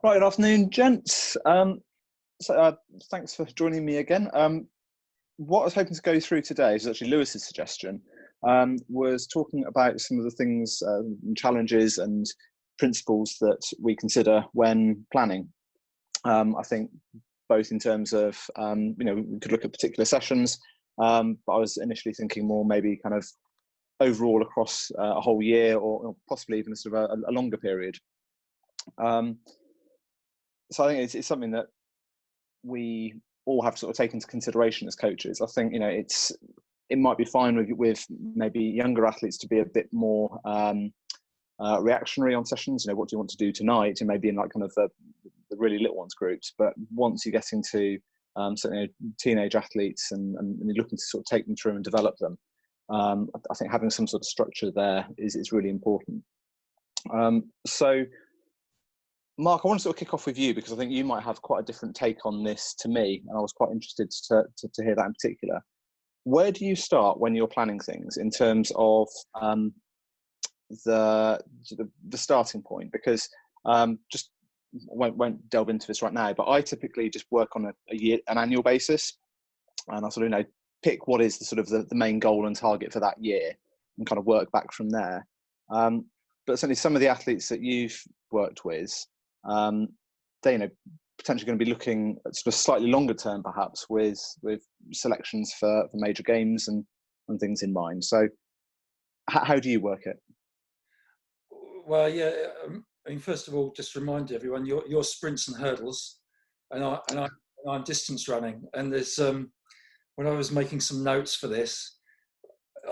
Right, good afternoon, gents. Thanks for joining me again. What I was hoping to go through today is actually Lewis's suggestion, was talking about some of the things, and challenges and principles that we consider when planning. I think both in terms of, we could look at particular sessions, but I was initially thinking more maybe kind of overall across a whole year or possibly even sort of a longer period. So I think it's something that we all have to sort of take into consideration as coaches. I think, it might be fine with maybe younger athletes to be a bit more reactionary on sessions. What do you want to do tonight? And maybe in like kind of the really little ones groups. But once you get into certainly teenage athletes and you're looking to sort of take them through and develop them, I think having some sort of structure there is really important. So Mark, I want to sort of kick off with you because I think you might have quite a different take on this to me, and I was quite interested to hear that in particular. Where do you start when you're planning things in terms of the starting point? Because just won't delve into this right now, but I typically just work on an annual basis, and I sort of pick what is the main goal and target for that year, and kind of work back from there. But certainly some of the athletes that you've worked with, they potentially going to be looking at sort of slightly longer term, perhaps with selections for major games and things in mind. So how do you work it? Well, yeah, I mean, first of all, just remind everyone you're sprints and hurdles, and I'm distance running. And there's when I was making some notes for this,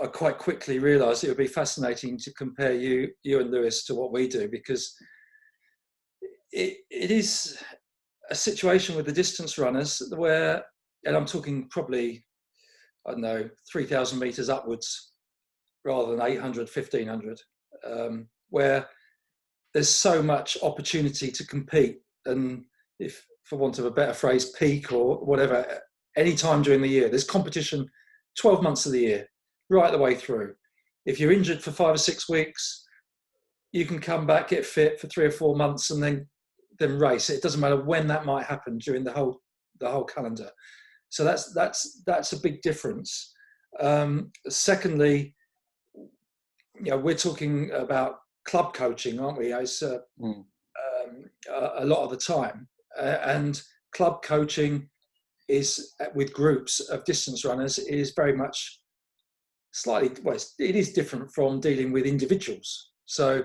I quite quickly realised it would be fascinating to compare you and Lewis to what we do, because it is a situation with the distance runners where, and I'm talking probably, 3,000 metres upwards rather than 800, 1,500, where there's so much opportunity to compete. And if, for want of a better phrase, peak or whatever, any time during the year, there's competition 12 months of the year, right the way through. If you're injured for 5 or 6 weeks, you can come back, get fit for 3 or 4 months, and then race. It doesn't matter when that might happen during the whole calendar. So that's a big difference. Secondly, we're talking about club coaching, aren't we? As a lot of the time, and club coaching is with groups of distance runners is very much it is different from dealing with individuals. So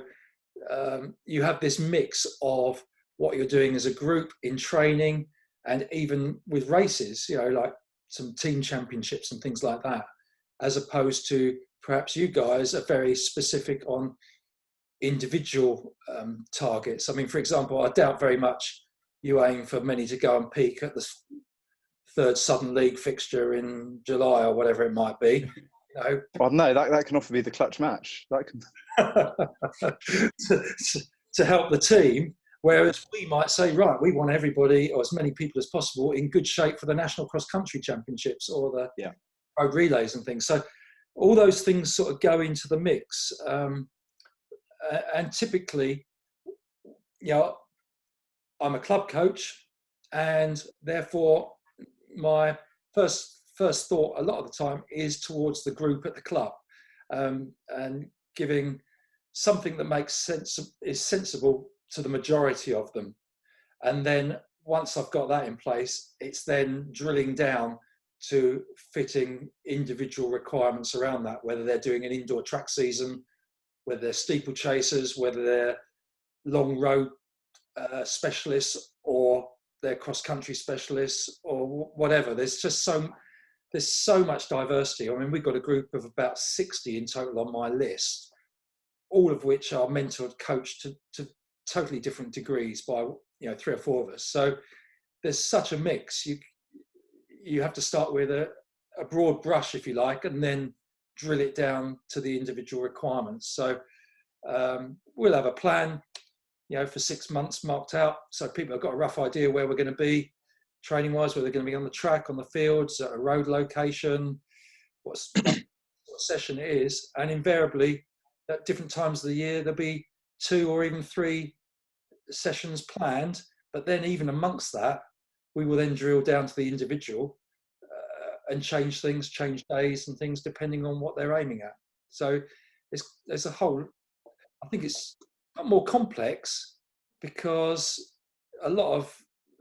you have this mix of what you're doing as a group in training, and even with races, like some team championships and things like that, as opposed to perhaps you guys are very specific on individual targets. I mean, for example, I doubt very much you aim for many to go and peak at the third Southern League fixture in July or whatever it might be. Well, no, that can often be the clutch match. That can to help the team. Whereas we might say, right, we want everybody, or as many people as possible, in good shape for the National Cross Country Championships or the road relays and things. So all those things sort of go into the mix. And typically, I'm a club coach, and therefore my first thought a lot of the time is towards the group at the club, and giving something that makes sense, is sensible to the majority of them. And then once I've got that in place, it's then drilling down to fitting individual requirements around that, whether they're doing an indoor track season, whether they're steeplechasers, whether they're long road specialists, or they're cross-country specialists, or whatever. There's so much diversity. I mean, we've got a group of about 60 in total on my list, all of which are mentored, coached to totally different degrees by 3 or 4 of us. So there's such a mix. You have to start with a broad brush, if you like, and then drill it down to the individual requirements. So we'll have a plan, for 6 months marked out, so people have got a rough idea where we're going to be training wise, whether they're going to be on the track, on the fields, at a road location, what session it is. And invariably at different times of the year there'll be 2 or even 3 sessions planned, but then even amongst that, we will then drill down to the individual and change things, change days and things depending on what they're aiming at. So there's a whole, I think it's more complex because a lot of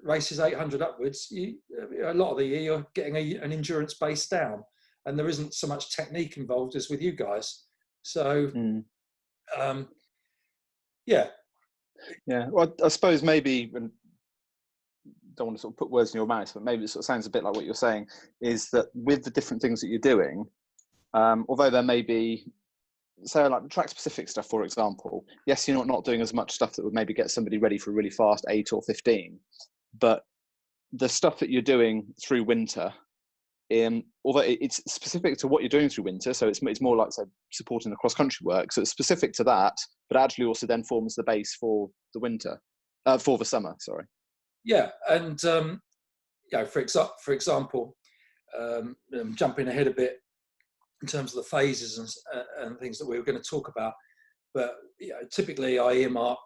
races 800 upwards, a lot of the year you're getting an endurance base down, and there isn't so much technique involved as with you guys. So yeah. Well, I suppose maybe, and don't want to sort of put words in your mouth, but maybe it sort of sounds a bit like what you're saying, is that with the different things that you're doing, although there may be, say, like track specific stuff, for example, yes, you're not doing as much stuff that would maybe get somebody ready for a really fast 8 or 15, but the stuff that you're doing through winter, although it's specific to what you're doing through winter, so it's more like, say, supporting the cross country work, so it's specific to that, but actually also then forms the base for the winter, for the summer, sorry. Yeah, and for example, I'm jumping ahead a bit in terms of the phases and things that we were going to talk about, but typically I earmark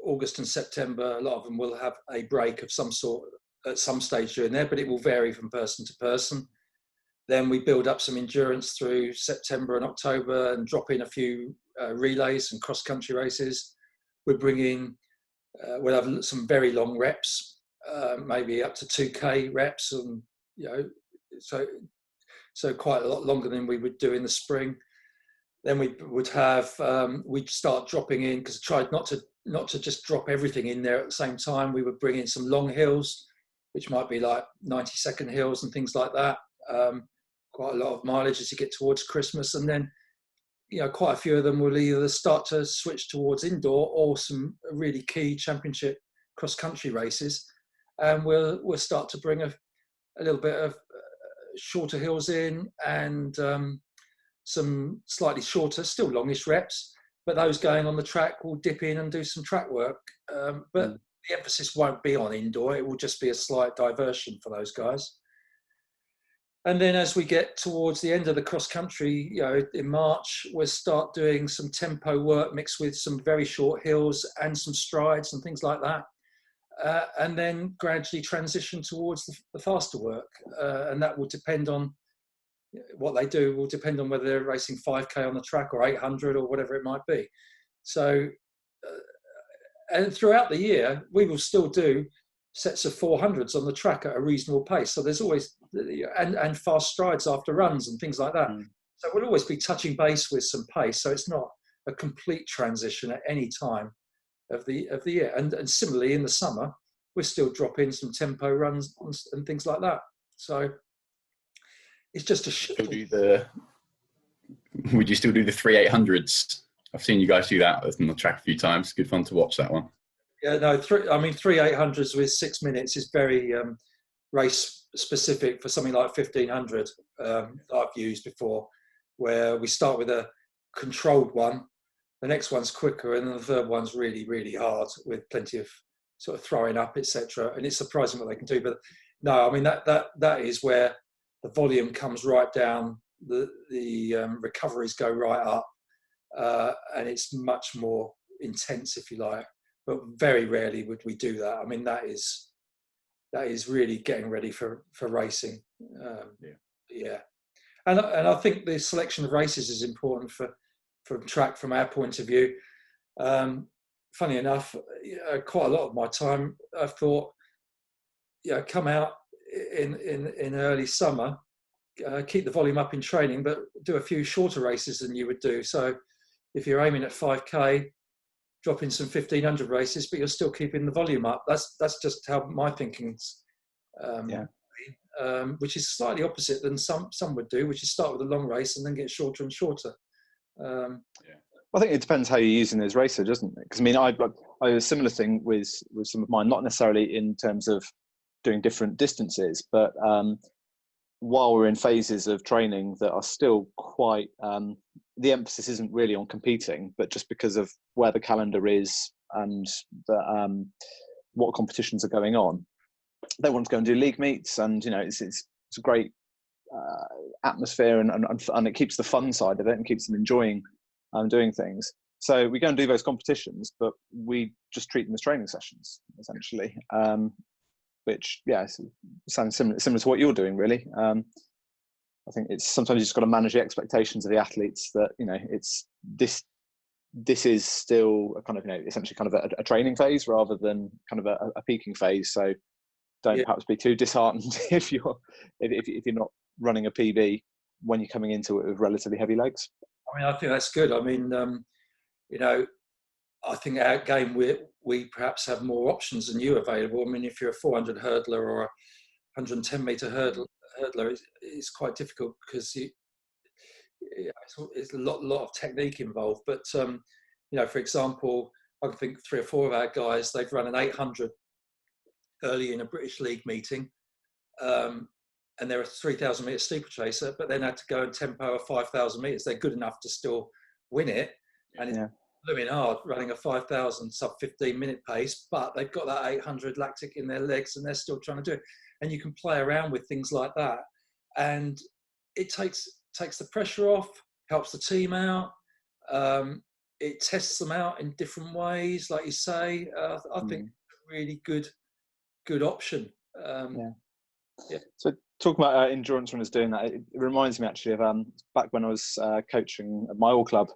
August and September. A lot of them will have a break of some sort at some stage during there, but it will vary from person to person. Then we build up some endurance through September and October and drop in a few relays and cross-country races. We'll we'll have some very long reps, maybe up to 2K reps, and so quite a lot longer than we would do in the spring. Then we would have we'd start dropping in, because I tried not to just drop everything in there at the same time. We would bring in some long hills, which might be like 90-second hills and things like that. Quite a lot of mileage as you get towards Christmas, and then quite a few of them will either start to switch towards indoor or some really key championship cross-country races, and we'll start to bring a little bit of shorter hills in, and some slightly shorter, still longish reps, but those going on the track will dip in and do some track work. But the emphasis won't be on indoor, it will just be a slight diversion for those guys. And then as we get towards the end of the cross country, in March, we'll start doing some tempo work mixed with some very short hills and some strides and things like that. And then gradually transition towards the faster work. And that will depend on what they do, will depend on whether they're racing 5K on the track or 800 or whatever it might be. So, and throughout the year, we will still do sets of 400s on the track at a reasonable pace. So there's always, and fast strides after runs and things like that. So we'll always be touching base with some pace. So it's not a complete transition at any time of the year. And similarly in the summer, we're still dropping some tempo runs and things like that. So it's just would you still do the 3 800s? I've seen you guys do that on the track a few times. Good fun to watch that one. Yeah, no, 3 800s with 6 minutes is very race specific for something like 1500 I've used before, where we start with a controlled one, the next one's quicker, and then the third one's really, really hard with plenty of sort of throwing up, etc. And it's surprising what they can do. But no, I mean, that is where the volume comes right down, the recoveries go right up, and it's much more intense, if you like. But very rarely would we do that. I mean, that is really getting ready for racing. Yeah. And I think the selection of races is important for track from our point of view. Funny enough, quite a lot of my time I've thought, come out in early summer, keep the volume up in training, but do a few shorter races than you would do. So if you're aiming at 5K, drop in some 1500 races, but you're still keeping the volume up. That's just how my thinking's, which is slightly opposite than some would do, which is start with a long race and then get shorter and shorter. I think it depends how you're using those races, doesn't it? Because I mean, I do a similar thing with some of mine, not necessarily in terms of doing different distances, but while we're in phases of training that are still quite, the emphasis isn't really on competing, but just because of where the calendar is and what competitions are going on, they want to go and do league meets, and it's a great atmosphere, and it keeps the fun side of it and keeps them enjoying doing things. So we go and do those competitions, but we just treat them as training sessions, essentially. Which, yeah, sounds similar to what you're doing, really. I think it's sometimes you just got to manage the expectations of the athletes that, you know, it's this is still a kind of, you know, essentially kind of a training phase rather than kind of a peaking phase. So don't perhaps be too disheartened if you're not running a PB when you're coming into it with relatively heavy legs. I mean, I think that's good. I mean, you know, I think our game we perhaps have more options than you available. I mean, if you're a 400 hurdler or a 110 meter hurdler, it's quite difficult because it's a lot of technique involved. But you know, for example, I can think 3 or 4 of our guys, they've run an 800 early in a British League meeting, and they're a 3,000 meter steeplechaser, but then had to go and tempo of 5,000 meters. They're good enough to still win it, and it's blooming hard running a 5,000 sub 15-minute pace, but they've got that 800 lactic in their legs and they're still trying to do it. And you can play around with things like that, and it takes the pressure off, helps the team out. It tests them out in different ways, like you say. I think a really good option. So talking about endurance runners doing that, it reminds me actually of back when I was coaching at my old club,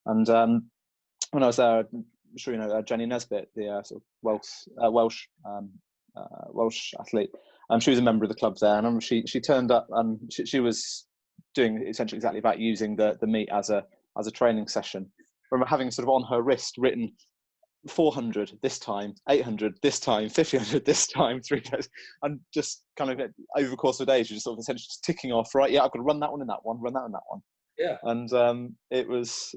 and when I was there, I'm sure you know Jenny Nesbitt, the sort of Welsh athlete. She was a member of the club there, and I remember she turned up and she was doing essentially exactly about using the meet as a training session. I remember having sort of on her wrist written 400 this time, 800 this time, 1500 this time, 3 days, and just kind of over the course of a day, she just sort of essentially just ticking off, right? Yeah, I've got to run that one in that one, run that in that one. Yeah. And it was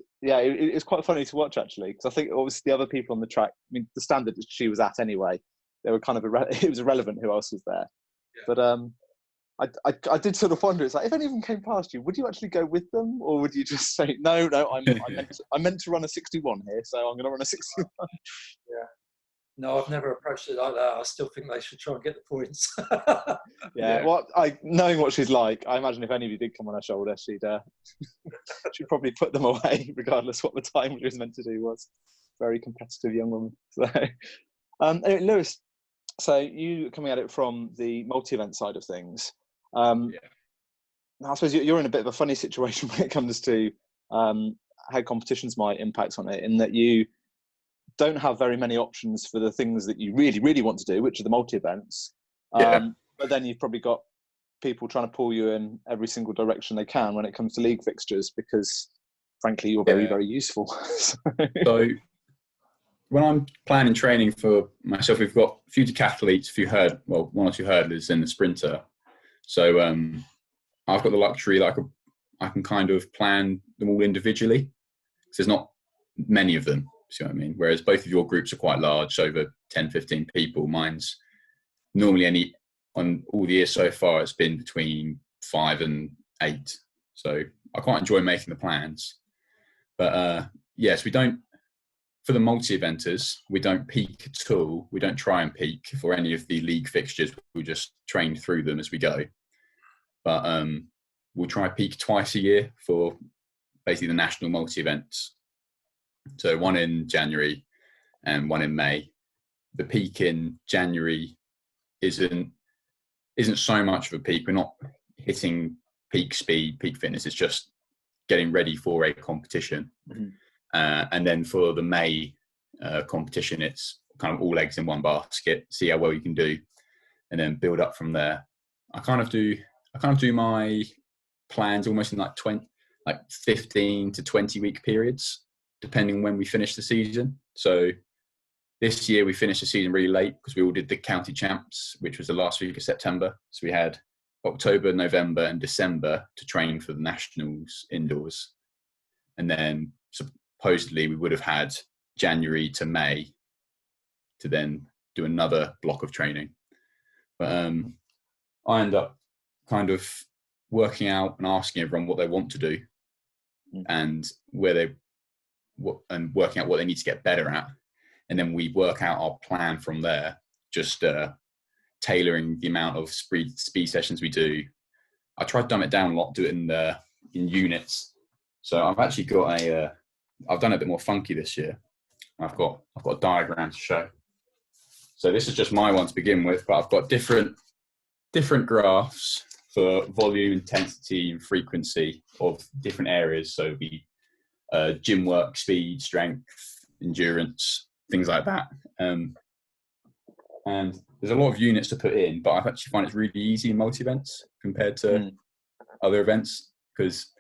quite funny to watch actually, because I think obviously the other people on the track, I mean, the standard that she was at anyway, they were kind of it was irrelevant who else was there. Yeah. But I did sort of wonder, it's like, if any of them came past you, would you actually go with them, or would you just say no, I meant to run a 61 here, so I'm going to run a 61? Yeah. No, I've never approached it like that. I still think they should try and get the points. Well, knowing what she's like, I imagine if any of you did come on her shoulder, she'd probably put them away, regardless what the time she was meant to do was. Very competitive young woman. So, anyway, Lewis, so you coming at it from the multi-event side of things. I suppose you're in a bit of a funny situation when it comes to how competitions might impact on it, in that you don't have very many options for the things that you really, really want to do, which are the multi-events. But then you've probably got people trying to pull you in every single direction they can when it comes to league fixtures, because frankly, you're very, very useful. So when I'm planning training for myself, we've got a few decathletes, one or two hurdlers and a sprinter. So I've got the luxury that I can kind of plan them all individually, because there's not many of them. See what I mean? Whereas both of your groups are quite large, over 10, 15 people. Mine's normally on all the years so far, it's been between 5 and 8. So I quite enjoy making the plans. But yes, we don't, for the multi-eventers, we don't peak at all. We don't try and peak for any of the league fixtures. We just train through them as we go. But we'll try peak twice a year for basically the national multi-events. So one in January and one in May. The peak in January isn't so much of a peak. We're not hitting peak speed, peak fitness. It's just getting ready for a competition. Mm-hmm. And then for the May competition, it's kind of all eggs in one basket. See how well you can do, and then build up from there. I kind of do my plans almost in like 15 to 20 week periods, depending when we finish the season. So this year we finished the season really late because we all did the county champs, which was the last week of September. So we had October, November and December to train for the nationals indoors. And then supposedly we would have had January to May to then do another block of training. But I end up kind of working out and asking everyone what they want to do and working out what they need to get better at. And then we work out our plan from there, just tailoring the amount of speed sessions we do. I try to dumb it down a lot, do it in units. So I've actually got I've done it a bit more funky this year. I've got a diagram to show. So this is just my one to begin with, but I've got different graphs for volume, intensity, and frequency of different areas. So it'd be gym work, speed, strength, endurance, things like that. And there's a lot of units to put in, but I actually find it's really easy in multi-events compared to other events, because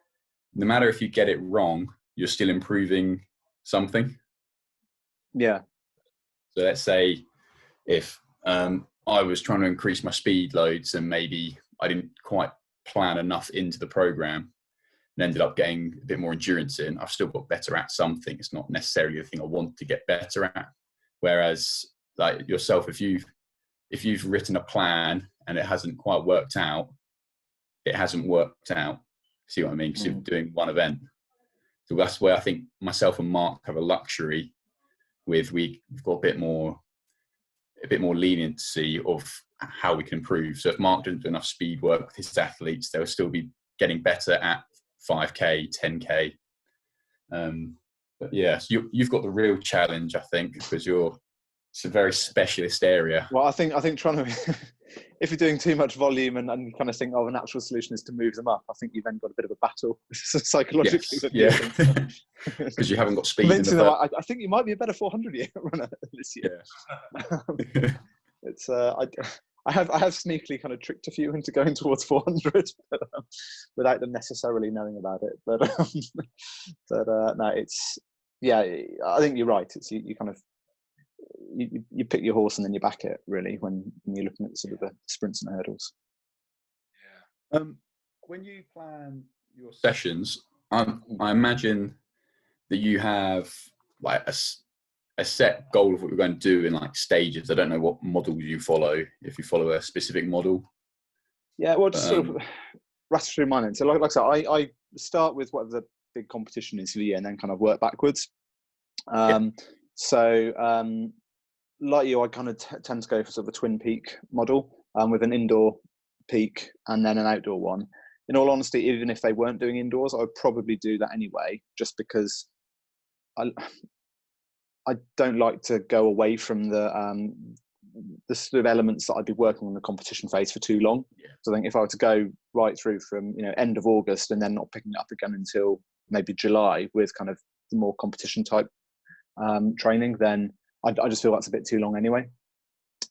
no matter if you get it wrong, you're still improving something. Yeah. So let's say if I was trying to increase my speed loads and maybe I didn't quite plan enough into the program and ended up getting a bit more endurance in, I've still got better at something. It's not necessarily the thing I want to get better at. Whereas like yourself, if you've written a plan and it hasn't quite worked out, it hasn't worked out. See what I mean? Because you're doing one event. So that's where I think myself and Mark have a luxury with, we've got a bit more leniency of how we can improve. So if Mark didn't do enough speed work with his athletes, they'll still be getting better at 5K, 10K. But yeah, so you've got the real challenge, I think, because it's a very specialist area. Well, I think trying to, if you're doing too much volume and you kind of think, oh, a natural solution is to move them up, I think you've then got a bit of a battle psychologically. Yes, yeah, because you haven't got speed. I think you might be a better 400 runner this year. Yeah. It's I have sneakily kind of tricked a few into going towards 400, but, without them necessarily knowing about it. But no, it's, yeah, I think you're right. It's you kind of you pick your horse and then you back it, really, when you're looking at sort of the sprints and hurdles. Yeah. When you plan your sessions, I imagine that you have like a set goal of what you're going to do in like stages. I don't know what model you follow, if you follow a specific model. Yeah, well, just sort of rattle through mine then. So like I said, I start with whatever the big competition is for the year and then kind of work backwards. So like you, I kind of tend to go for sort of a twin peak model with an indoor peak and then an outdoor one. In all honesty, even if they weren't doing indoors, I would probably do that anyway, just because I don't like to go away from the sort of elements that I'd be working on the competition phase for too long. Yeah. So I think if I were to go right through from end of August and then not picking it up again until maybe July with kind of the more competition type training, then I just feel that's a bit too long anyway.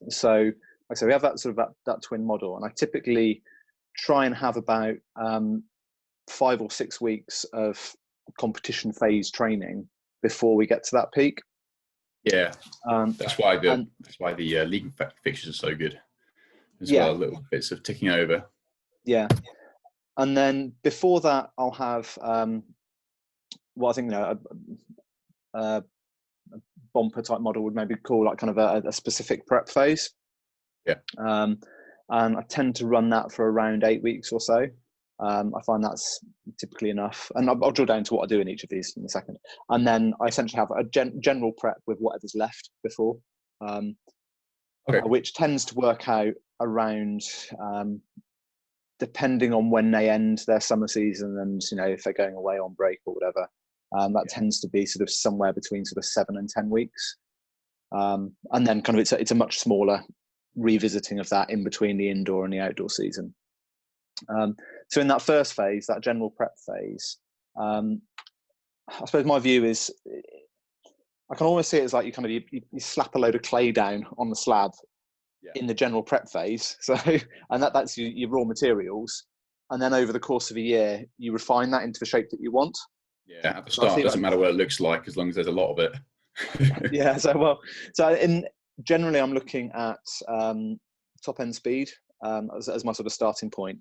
So like I say, we have that sort of that twin model, and I typically try and have about 5 or 6 weeks of competition phase training before we get to that peak. Yeah, that's why the league fixtures are so good as well. Little bits of ticking over. Yeah, and then before that, I'll have what I think a bumper type model would maybe call like kind of a specific prep phase. Yeah, and I tend to run that for around 8 weeks or so. I find that's typically enough, and I'll drill down to what I do in each of these in a second. And then I essentially have a general prep with whatever's left before, which tends to work out around, depending on when they end their summer season and if they're going away on break or whatever. That tends to be sort of somewhere between sort of 7 and 10 weeks, and then kind of it's a much smaller revisiting of that in between the indoor and the outdoor season. So in that first phase, that general prep phase, I suppose my view is I can almost see it as like you slap a load of clay down on the slab in the general prep phase. So, and that's your raw materials. And then over the course of a year, you refine that into the shape that you want. Yeah, at the start, it doesn't matter what it looks like as long as there's a lot of it. Yeah, generally I'm looking at top end speed as my sort of starting point.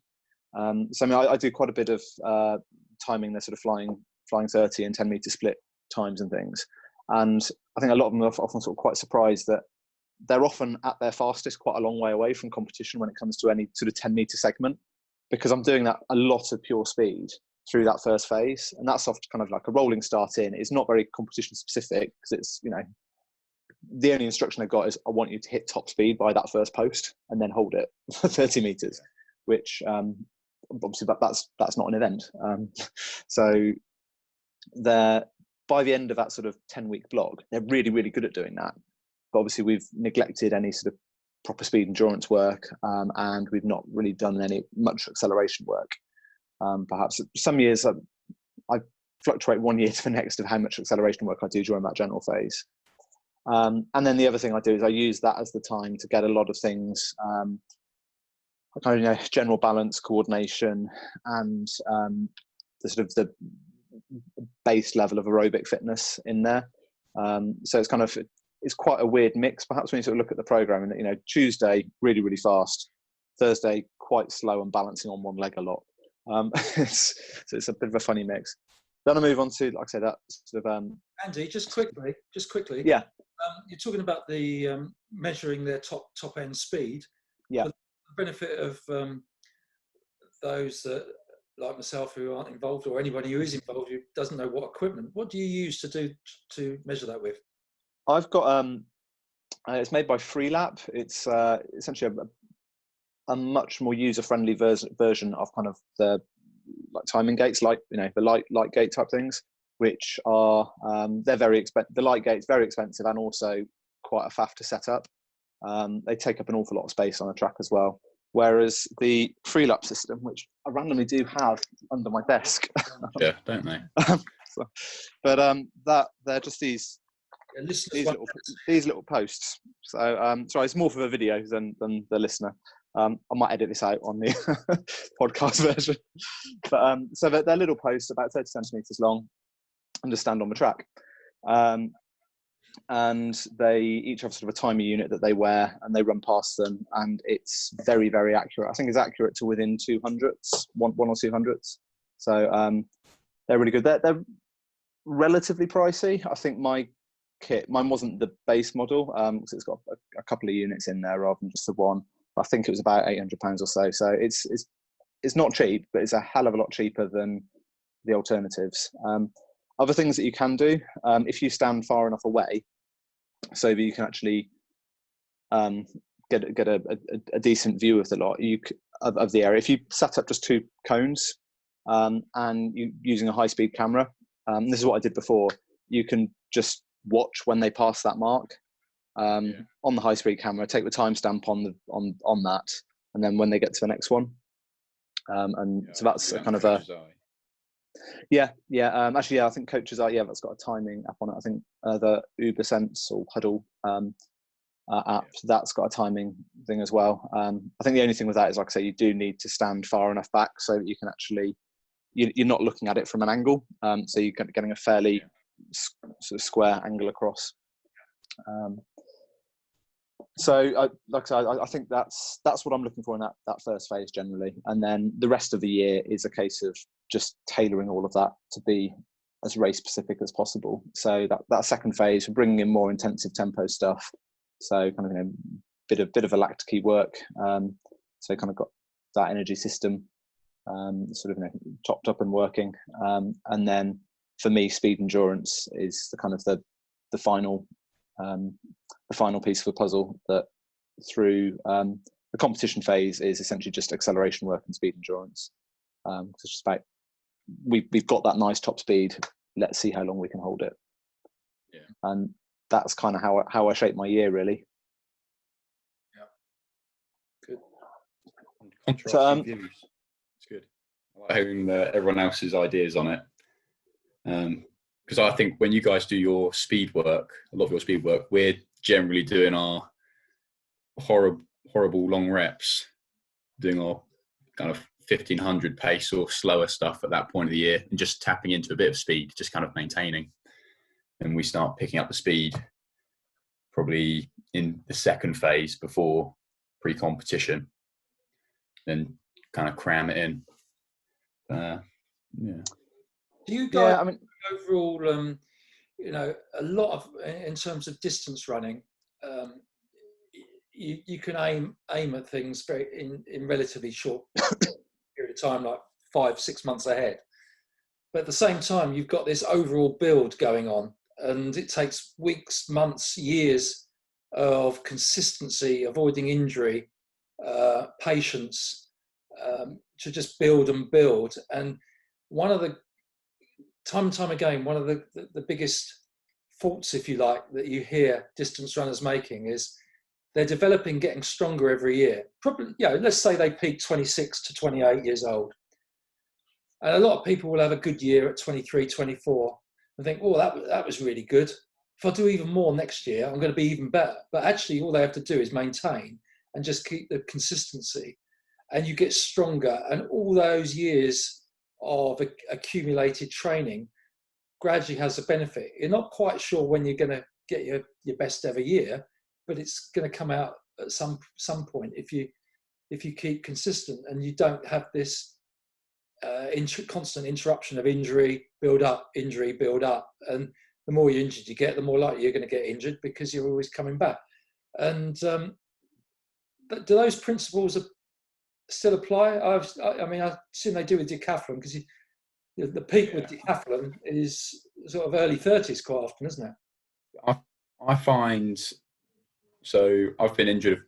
So I do quite a bit of timing the sort of flying 30 and 10 meter split times and things. And I think a lot of them are often sort of quite surprised that they're often at their fastest quite a long way away from competition when it comes to any sort of 10 meter segment, because I'm doing that a lot of pure speed through that first phase. And that's often kind of like a rolling start in. It's not very competition specific because it's, the only instruction I've got is I want you to hit top speed by that first post and then hold it for 30 meters, which obviously that's not an event. So by by the end of that sort of 10-week block, they're really, really good at doing that. But obviously we've neglected any sort of proper speed endurance work, and we've not really done much acceleration work. Perhaps some years I fluctuate one year to the next of how much acceleration work I do during that general phase. And then the other thing I do is I use that as the time to get a lot of things, kind of, general balance, coordination, and the sort of the base level of aerobic fitness in there. So it's quite a weird mix, perhaps, when you sort of look at the program. And Tuesday really, really fast, Thursday quite slow and balancing on one leg a lot. So it's a bit of a funny mix. Then I move on to, like I say, that sort of Andy, just quickly. Yeah. You're talking about the measuring their top end speed. Yeah. For the benefit of those that, like myself, who aren't involved, or anybody who is involved who doesn't know what equipment, what do you use to measure that with? I've got it's made by Freelap. It's essentially a much more user-friendly version of kind of the timing gates, the light gate type things, which are they're very expensive. The light gate's very expensive and also quite a faff to set up. They take up an awful lot of space on the track as well. Whereas the Freelap system, which I randomly do have under my desk, yeah, don't they? But that they're just these little posts. So sorry, it's more for the video than the listener. I might edit this out on the podcast version. But so they're little posts about 30 centimeters long and just stand on the track. And they each have sort of a timer unit that they wear, and they run past them, and it's very, very accurate. I think it's accurate to within 200ths, one or 200ths. So they're really good. They're relatively pricey. I think mine wasn't the base model, because it's got a couple of units in there rather than just the one. I think it was about £800 or so. So it's not cheap, but it's a hell of a lot cheaper than the alternatives. Other things that you can do, if you stand far enough away, so that you can actually get a decent view of the lot of the area. If you set up just 2 cones and you using a high-speed camera, this is what I did before. You can just watch when they pass that mark on the high-speed camera. Take the timestamp on that, and then when they get to the next one. So that's a kind of a actually, I think Coach's Eye, that's got a timing app on it. I think the Uber Sense or Huddle app, that's got a timing thing as well. I think the only thing with that is, like I say, you do need to stand far enough back so that you can actually, you're not looking at it from an angle, so you're getting a fairly sort of square angle across. So like I said, I think that's what I'm looking for in that first phase generally, and then the rest of the year is a case of just tailoring all of that to be as race specific as possible. So that second phase, we're bringing in more intensive tempo stuff, so kind of bit of a lactic work, so kind of got that energy system sort of topped up and working, and then for me, speed endurance is the kind of the final piece of the puzzle, that through the competition phase is essentially just acceleration work and speed endurance. It's just about, we've got that nice top speed, let's see how long we can hold it. And that's kind of how I shape my year, really. Good. Contrasting views. It's good. I like having everyone else's ideas on it. Because I think when you guys do your speed work, a lot of your speed work, we're generally doing our horrible long reps, doing our kind of 1500 pace or slower stuff at that point of the year, and just tapping into a bit of speed, just kind of maintaining. And we start picking up the speed probably in the second phase before pre-competition, then kind of cram it in. Do you guys, overall, a lot of, in terms of distance running, you can aim at things in relatively short period of time, like 5-6 months ahead. But at the same time, you've got this overall build going on, and it takes weeks, months, years of consistency, avoiding injury, patience, to just build and build. And one of the time and time again, one of the biggest faults, if you like, that you hear distance runners making is they're developing, getting stronger every year. Probably, let's say they peak 26 to 28 years old. And a lot of people will have a good year at 23, 24 and think, oh, that was really good. If I do even more next year, I'm going to be even better. But actually, all they have to do is maintain and just keep the consistency. And you get stronger. And all those years of accumulated training gradually has a benefit. You're not quite sure when you're going to get your best ever year, but it's going to come out at some point if you keep consistent and you don't have this constant interruption of injury, build up, injury, build up. And the more injured you get, the more likely you're going to get injured because you're always coming back. And but do those principles still apply? I've seen they do with decathlon, because the peak with decathlon is sort of early 30s quite often, isn't it? I find, so I've been injured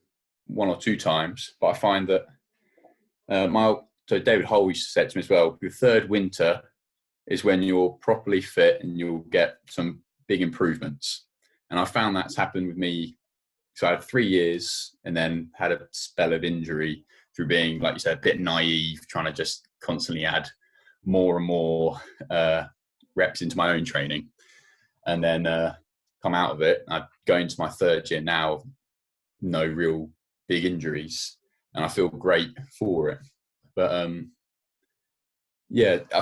one or two times, but I find that so David Hull used to say to me as well, your third winter is when you're properly fit and you'll get some big improvements. And I found that's happened with me. So I had 3 years and then had a spell of injury through being, like you said, a bit naive, trying to just constantly add more and more reps into my own training. And then come out of it. I go into my third year now, no real big injuries, and I feel great for it. But I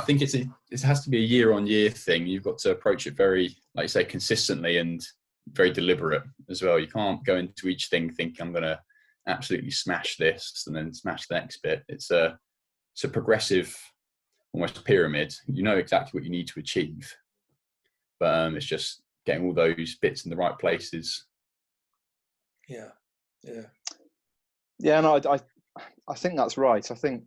think it has to be a year-on-year thing. You've got to approach it very, like you say, consistently and very deliberate as well. You can't go into each thing thinking I'm going to absolutely smash this and then smash the next bit. It's a progressive, almost pyramid. You know exactly what you need to achieve, but it's just getting all those bits in the right places. No, I think that's right. I think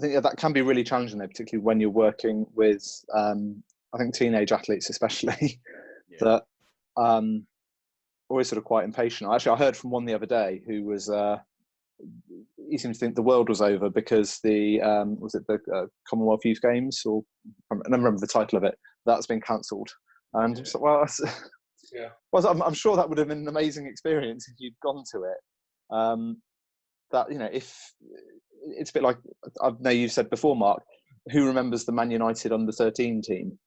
that can be really challenging, though, particularly when you're working with I think teenage athletes especially that always sort of quite impatient. Actually, I heard from one the other day who was he seemed to think the world was over because the Commonwealth Youth Games, or I don't remember the title of it, that's been cancelled. And so, I'm sure that would have been an amazing experience if you'd gone to it. If it's a bit like, I know you've said before, Mark, who remembers the Man United under-13 team?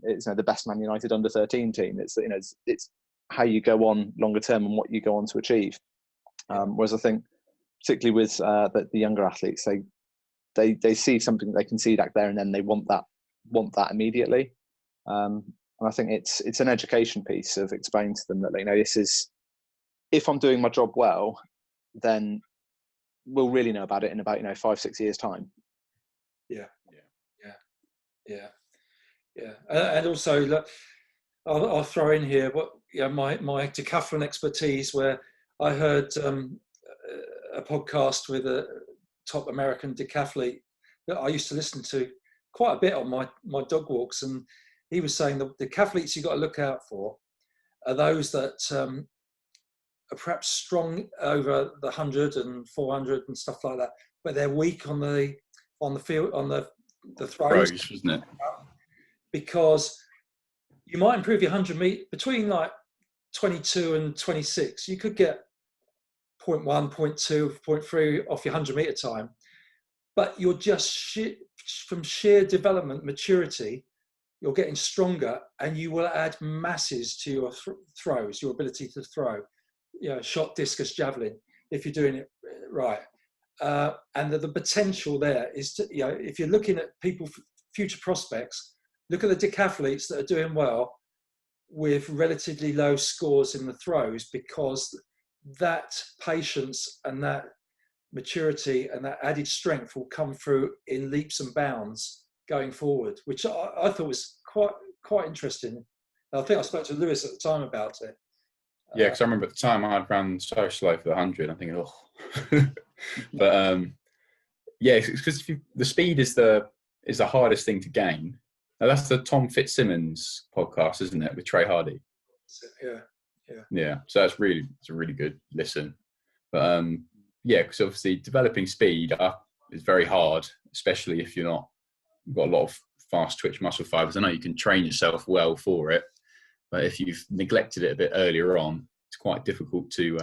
It's the best Man United under-13 team. It's how you go on longer term and what you go on to achieve. Whereas I think, particularly with the younger athletes, they see something they can see back there, and then they want that immediately. And I think it's an education piece of explaining to them that this is, if I'm doing my job well, then we'll really know about it in about 5-6 years time. Yeah. And also, look, I'll throw in here my decathlon expertise, where I heard a podcast with a top American decathlete that I used to listen to quite a bit on my dog walks, and he was saying the decathletes you've got to look out for are those that are perhaps strong over the 100 and 400 and stuff like that, but they're weak on the field, on the throws, isn't it? Because you might improve your 100 meter between like 22 and 26. You could get 0.1, 0.2, 0.3 off your 100 meter time, but you're just from sheer development maturity, you're getting stronger, and you will add masses to your throws, your ability to throw, shot, discus, javelin, if you're doing it right. And the potential there is to, if you're looking at people, future prospects, look at the decathletes that are doing well with relatively low scores in the throws, because that patience and that maturity and that added strength will come through in leaps and bounds going forward, which I thought was quite interesting. I think I spoke to Lewis at the time about it. Yeah, because I remember at the time I had ran so slow for the 100. I'm thinking, but it's because the speed is the hardest thing to gain. Now, that's the Tom Fitzsimmons podcast, isn't it, with Trey Hardy? Yeah. So it's a really good listen. But because obviously developing speed is very hard, especially if you've got a lot of fast twitch muscle fibers. I know you can train yourself well for it, but if you've neglected it a bit earlier on, it's quite difficult to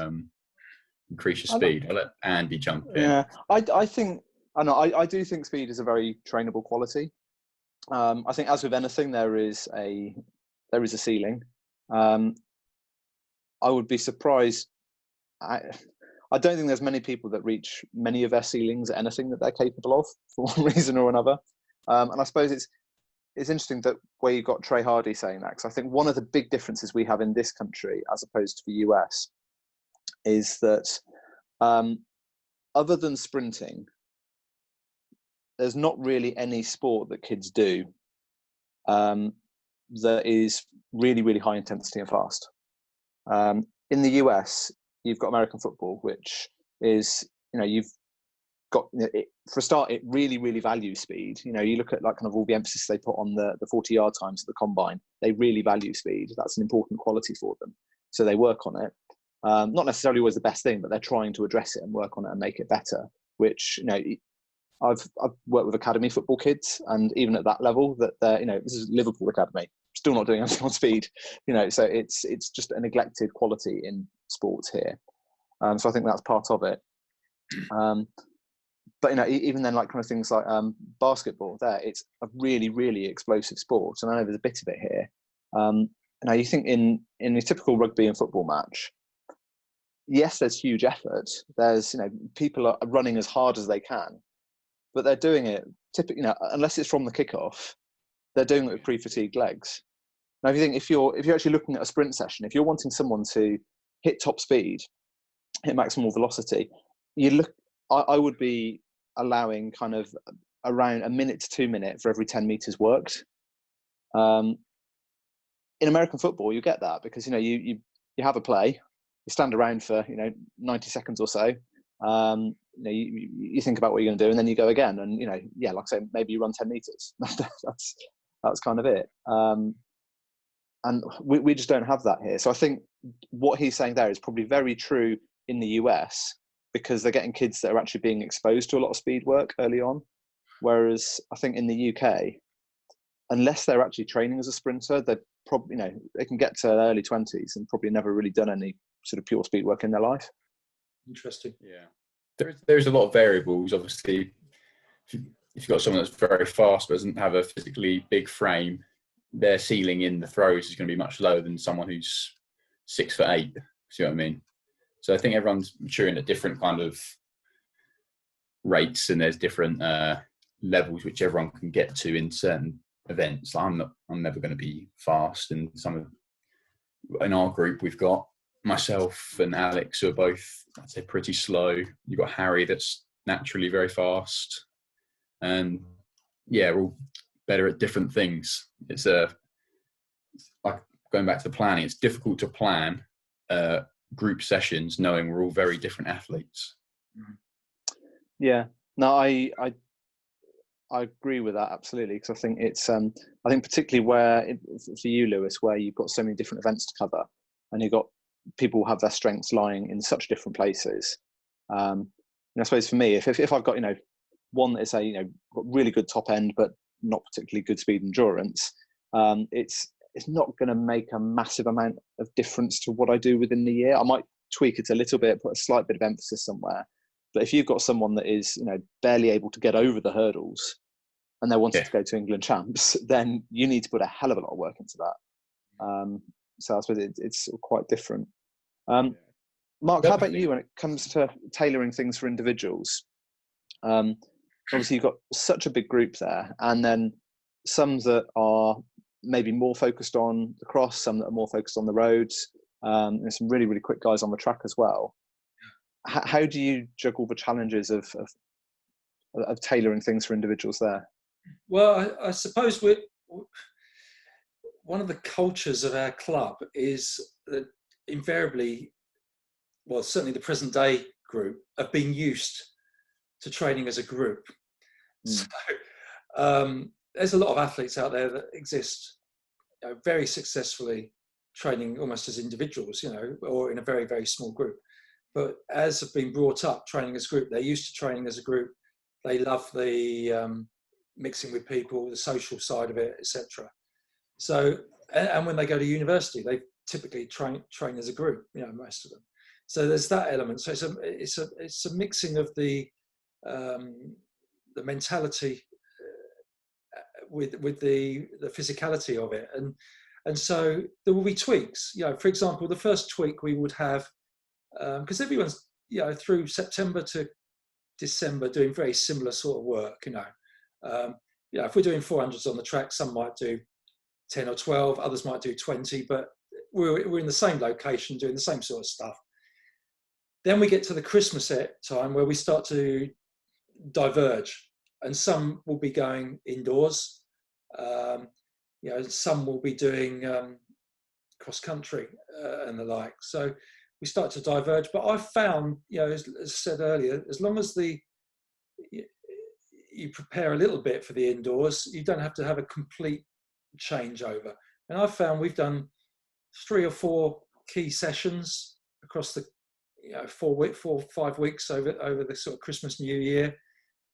increase your speed. I'll let Andy jump in. Yeah, I think I do think speed is a very trainable quality. I think, as with anything, there is a ceiling. I would be surprised. I don't think there's many people that reach many of their ceilings at anything that they're capable of for one reason or another. And I suppose it's interesting that where you got Trey Hardy saying that, because I think one of the big differences we have in this country as opposed to the US is that other than sprinting, there's not really any sport that kids do that is really, really high intensity and fast. In the US, you've got American football, which is, you've got, for a start, it really, really values speed. You look at like kind of all the emphasis they put on the 40-yard times at the combine. They really value speed. That's an important quality for them. So they work on it. Not necessarily always the best thing, but they're trying to address it and work on it and make it better, which, I've worked with academy football kids, and even at that level, that they're, this is Liverpool Academy, still not doing anything on speed, so it's just a neglected quality in sports here. So I think that's part of it. But even then, like kind of things like basketball, it's a really, really explosive sport, and I know there's a bit of it here. Now you think in a typical rugby and football match, yes, there's huge effort. There's people are running as hard as they can, but they're doing it typically, unless it's from the kickoff, they're doing it with pre-fatigued legs. Now, if you're actually looking at a sprint session, if you're wanting someone to hit top speed, hit maximal velocity, I would be allowing kind of around a minute to 2 minutes for every 10 meters worked. In American football, you get that because you have a play, you stand around for 90 seconds or so. You think about what you're going to do, and then you go again, and like I say, maybe you run 10 meters. that's kind of it. And we just don't have that here. So I think what he's saying there is probably very true in the US, because they're getting kids that are actually being exposed to a lot of speed work early on. Whereas I think in the UK, unless they're actually training as a sprinter, they're probably, they can get to their early 20s and probably never really done any sort of pure speed work in their life. Interesting. Yeah. There's a lot of variables, obviously. If you've got someone that's very fast but doesn't have a physically big frame, their ceiling in the throws is going to be much lower than someone who's 6'8". See what I mean? So I think everyone's maturing at different kind of rates, and there's different levels which everyone can get to in certain events. Like I'm never going to be fast, and in our group we've got myself and Alex who are both, I'd say, pretty slow. You've got Harry that's naturally very fast, and we're all better at different things. It's like going back to the planning, it's difficult to plan group sessions knowing we're all very different athletes. Yeah, no, I agree with that absolutely, because I think it's I think particularly for you, Lewis, where you've got so many different events to cover, and you've got people who have their strengths lying in such different places. I suppose for me, if I've got one that is got really good top end but not particularly good speed endurance, it's not going to make a massive amount of difference to what I do within the year. I might tweak it a little bit, put a slight bit of emphasis somewhere. But if you've got someone that is, barely able to get over the hurdles, and they're wanting to go to England champs, then you need to put a hell of a lot of work into that. So I suppose it's quite different. Mark, how about you when it comes to tailoring things for individuals? Obviously, you've got such a big group there, and then some that are maybe more focused on the cross, some that are more focused on the roads. There's some really, really quick guys on the track as well. How do you juggle the challenges of tailoring things for individuals there? Well, I suppose one of the cultures of our club is that invariably, well, certainly the present day group have been used to training as a group. So there's a lot of athletes out there that exist very successfully training almost as individuals, or in a very, very small group. But as have been brought up training as a group, they're used to training as a group. They love the mixing with people, the social side of it, etc. So, and when they go to university, they typically train as a group, most of them. So there's that element. So it's a mixing of the mentality with the physicality of it, and so there will be tweaks. For example, the first tweak we would have, because everyone's through September to December doing very similar sort of work. If we're doing 400s on the track, some might do 10 or 12, others might do 20, but we're in the same location doing the same sort of stuff. Then we get to the Christmas time where we start to diverge, and some will be going indoors, some will be doing cross country and the like. So we start to diverge, but I've found, as I said earlier, as long as you prepare a little bit for the indoors, you don't have to have a complete changeover. And I've found we've done 3 or 4 key sessions across the 4 or 5 weeks over the sort of Christmas New Year,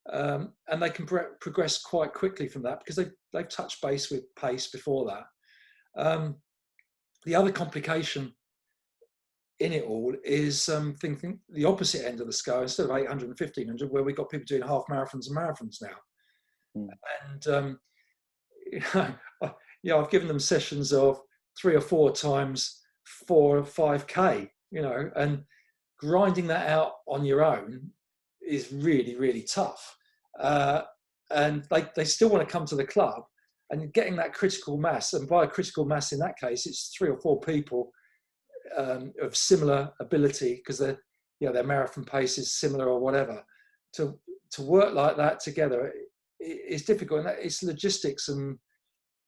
and they can progress quite quickly from that because they've touched base with pace before that. The other complication in it all is thinking the opposite end of the scale. Instead of 800 and 1500, where we've got people doing half marathons and marathons now. And I've given them sessions of 3 or 4 times 4 or 5K, and grinding that out on your own is really, really tough. And they still want to come to the club, and getting that critical mass, and by critical mass in that case, it's 3 or 4 people of similar ability, because their marathon pace is similar or whatever. To work like that together is difficult, and it's logistics. And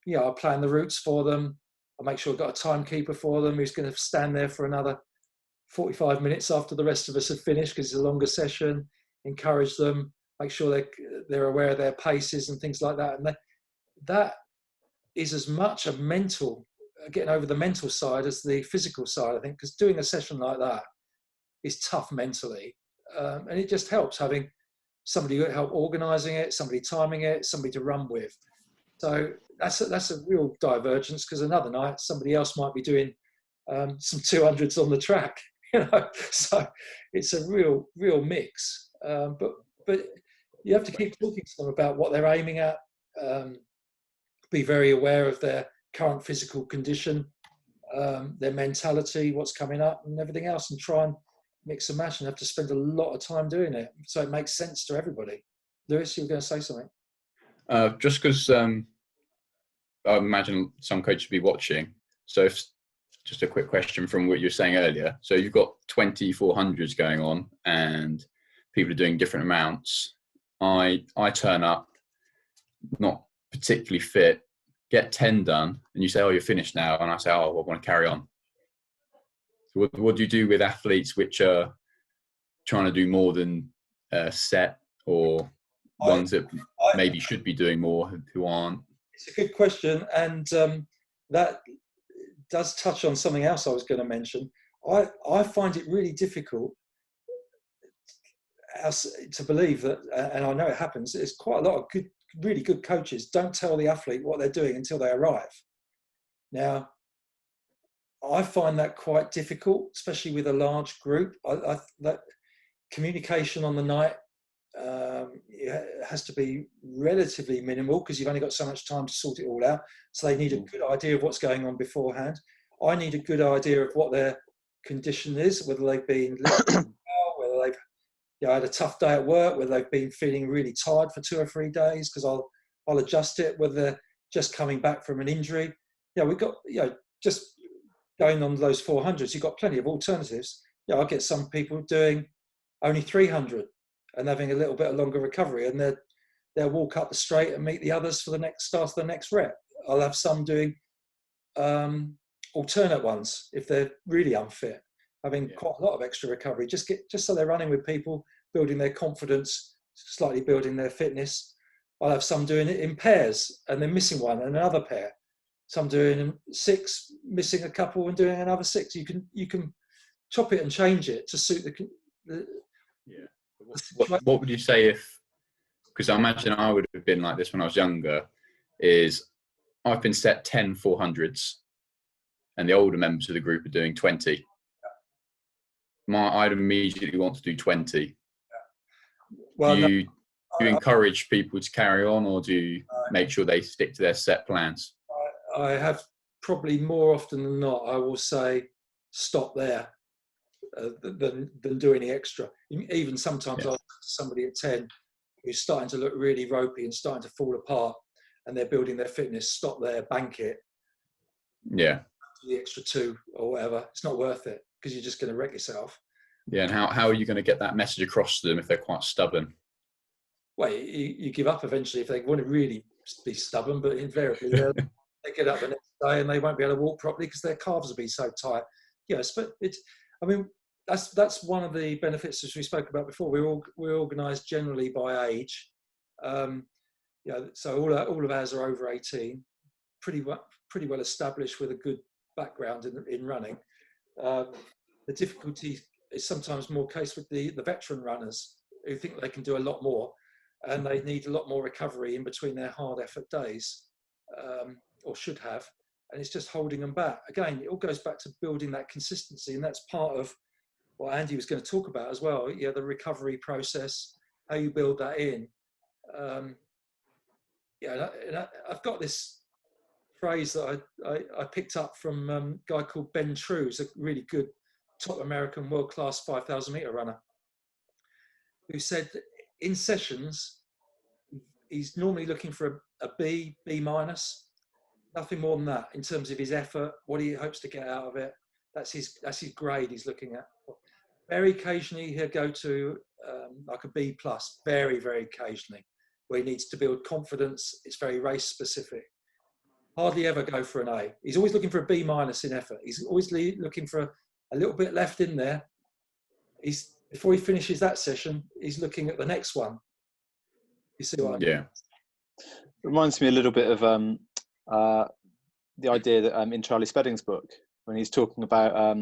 I plan the routes for them. I make sure I've got a timekeeper for them who's going to stand there for another 45 minutes after the rest of us have finished, because it's a longer session. Encourage them, make sure they're aware of their paces and things like that. And that is as much a getting over the mental side as the physical side, I think, because doing a session like that is tough mentally. And it just helps having somebody who help organising it, somebody timing it, somebody to run with. So that's a real divergence, because another night somebody else might be doing some 200s on the track, So it's a real mix. But you have to keep talking to them about what they're aiming at. Be very aware of their current physical condition, their mentality, what's coming up, and everything else, and try and mix and match, and have to spend a lot of time doing it so it makes sense to everybody. Lewis, you were going to say something? Just because I imagine some coaches will be watching. So just a quick question from what you were saying earlier. So you've got 2400s going on and people are doing different amounts. I turn up, not particularly fit, get 10 done, and you say, oh, you're finished now. And I say, oh, I want to carry on. So what do you do with athletes which are trying to do more than a set, or ones that maybe should be doing more who aren't? It's a good question. And that does touch on something else I was going to mention. I find it really difficult to believe that, and I know it happens, there's quite a lot of really good coaches don't tell the athlete what they're doing until they arrive. Now, I find that quite difficult, especially with a large group. That communication on the night has to be relatively minimal, because you've only got so much time to sort it all out. So they need a good idea of what's going on beforehand. I need a good idea of what their condition is, whether they've been whether they've had a tough day at work, whether they've been feeling really tired for 2 or 3 days, because I'll adjust it, whether they're just coming back from an injury. We've got, just going on those 400s, you've got plenty of alternatives. I'll get some people doing only 300 and having a little bit of longer recovery, and they'll walk up the straight and meet the others for the start of the next rep. I'll have some doing alternate ones if they're really unfit, having quite a lot of extra recovery, just so they're running with people, building their confidence, slightly building their fitness. I'll have some doing it in pairs and then missing one and another pair. Some doing 6, missing a couple, and doing another 6. You can chop it and change it to suit the What would you say if because I imagine I would have been like this when I was younger, is I've been set 10 400s and the older members of the group are doing 20. I'd immediately want to do 20. Well, do you encourage people to carry on, or do you make sure they stick to their set plans? I have probably more often than not, I will say stop there than do any extra. Even sometimes I'll somebody at 10 who's starting to look really ropey and starting to fall apart, and they're building their fitness, stop there, bank it. Yeah. The extra 2 or whatever, it's not worth it, because you're just going to wreck yourself. Yeah, and how are you going to get that message across to them if they're quite stubborn? Well, you give up eventually if they want to really be stubborn, but invariably they get up the next day and they won't be able to walk properly because their calves will be so tight. Yes, but that's one of the benefits, as we spoke about before. We're organised generally by age. So all of ours are over 18, pretty well established with a good background in running. The difficulty is sometimes more case with the veteran runners who think they can do a lot more, and they need a lot more recovery in between their hard effort days, or should have, and it's just holding them back. Again, it all goes back to building that consistency, and that's part of what Andy was going to talk about as well. Yeah, the recovery process, how you build that in. I've got this phrase that I picked up from a guy called Ben True, who's a really good top American world-class 5,000 meter runner, who said that in sessions he's normally looking for a B minus, nothing more than that in terms of his effort, what he hopes to get out of it. That's his grade he's looking at. Very occasionally he'll go to like a B plus, very, very occasionally, where he needs to build confidence. It's very race specific. Hardly ever go for an A. He's always looking for a B minus in effort. He's always looking for a little bit left in there. Before he finishes that session, he's looking at the next one. You see what I mean? Yeah. It reminds me a little bit of the idea that in Charlie Spedding's book, when he's talking about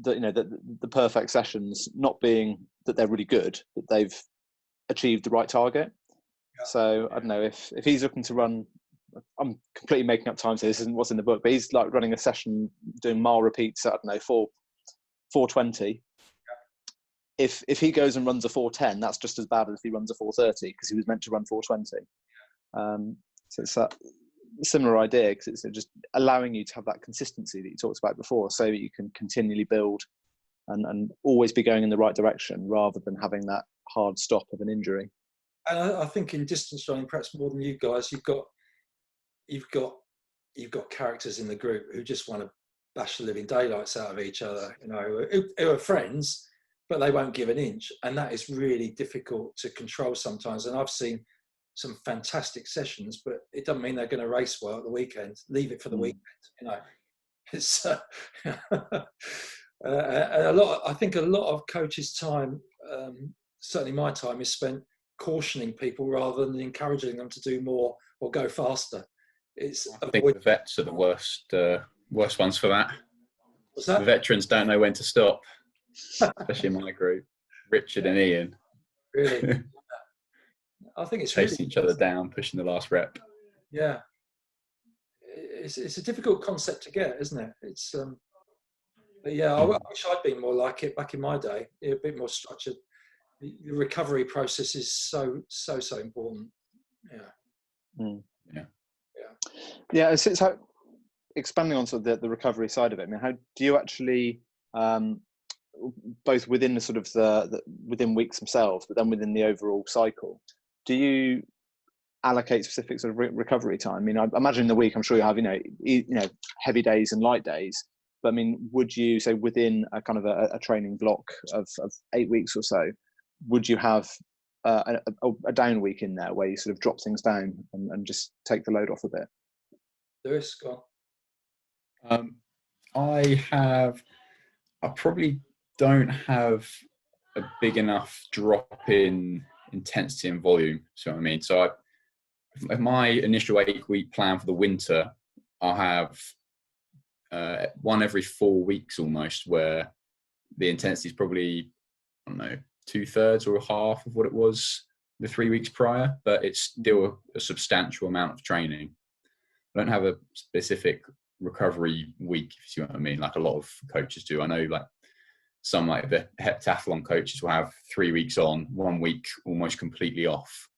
the perfect sessions not being that they're really good, but they've achieved the right target. Yeah. So I don't know if he's looking to run. I'm completely making up time, so this isn't what's in the book, but he's like running a session doing mile repeats at, I don't know, 4:20. If he goes and runs a 4:10, that's just as bad as if he runs a 4:30, because he was meant to run 4:20. So it's that similar idea, because it's just allowing you to have that consistency that you talked about before, so that you can continually build and always be going in the right direction, rather than having that hard stop of an injury. And I think in distance running, perhaps more than you guys, you've got characters in the group who just want to bash the living daylights out of each other, who are friends, but they won't give an inch, and that is really difficult to control sometimes. And I've seen some fantastic sessions, but it doesn't mean they're going to race well at the weekend. Leave it for the weekend, It's I think a lot of coaches' time, certainly my time, is spent cautioning people rather than encouraging them to do more or go faster. I think the vets are the worst ones for that. What's that? The veterans don't know when to stop, especially in my group. Richard and Ian. Really? I think it's chasing each other down, pushing the last rep. Yeah. It's a difficult concept to get, isn't it? It's but yeah, I wish I'd been more like it back in my day, a bit more structured. The recovery process is so important. Yeah. So expanding on sort of the recovery side of it, I mean, how do you actually both within the sort of within weeks themselves, but then within the overall cycle, do you allocate specific sort of recovery time? I mean, I imagine in the week, I'm sure you have, heavy days and light days. But I mean, would you say within a kind of a training block of 8 weeks or so, would you have a down week in there where you sort of drop things down and just take the load off a bit? Lewis, go on. I probably don't have a big enough drop in intensity and volume. So I mean, my initial 8-week plan for the winter, I'll have one every 4 weeks almost, where the intensity is probably, I don't know, 2/3 or a half of what it was the 3 weeks prior, but it's still a substantial amount of training. I don't have a specific recovery week, if you see what I mean, like a lot of coaches do. I know like some like the heptathlon coaches will have 3 weeks on, 1 week almost completely off.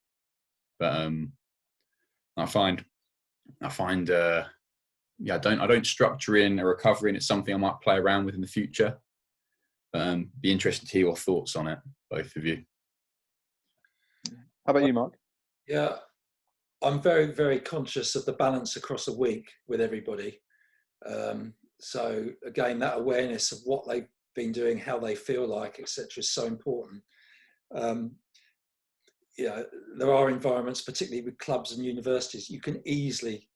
But I find I don't structure in a recovery, and it's something I might play around with in the future. Be interested to hear your thoughts on it, both of you. How about you, Mark? Yeah, I'm very, very conscious of the balance across a week with everybody. So again, that awareness of what they've been doing, how they feel like, etc., is so important. There are environments, particularly with clubs and universities, you can easily,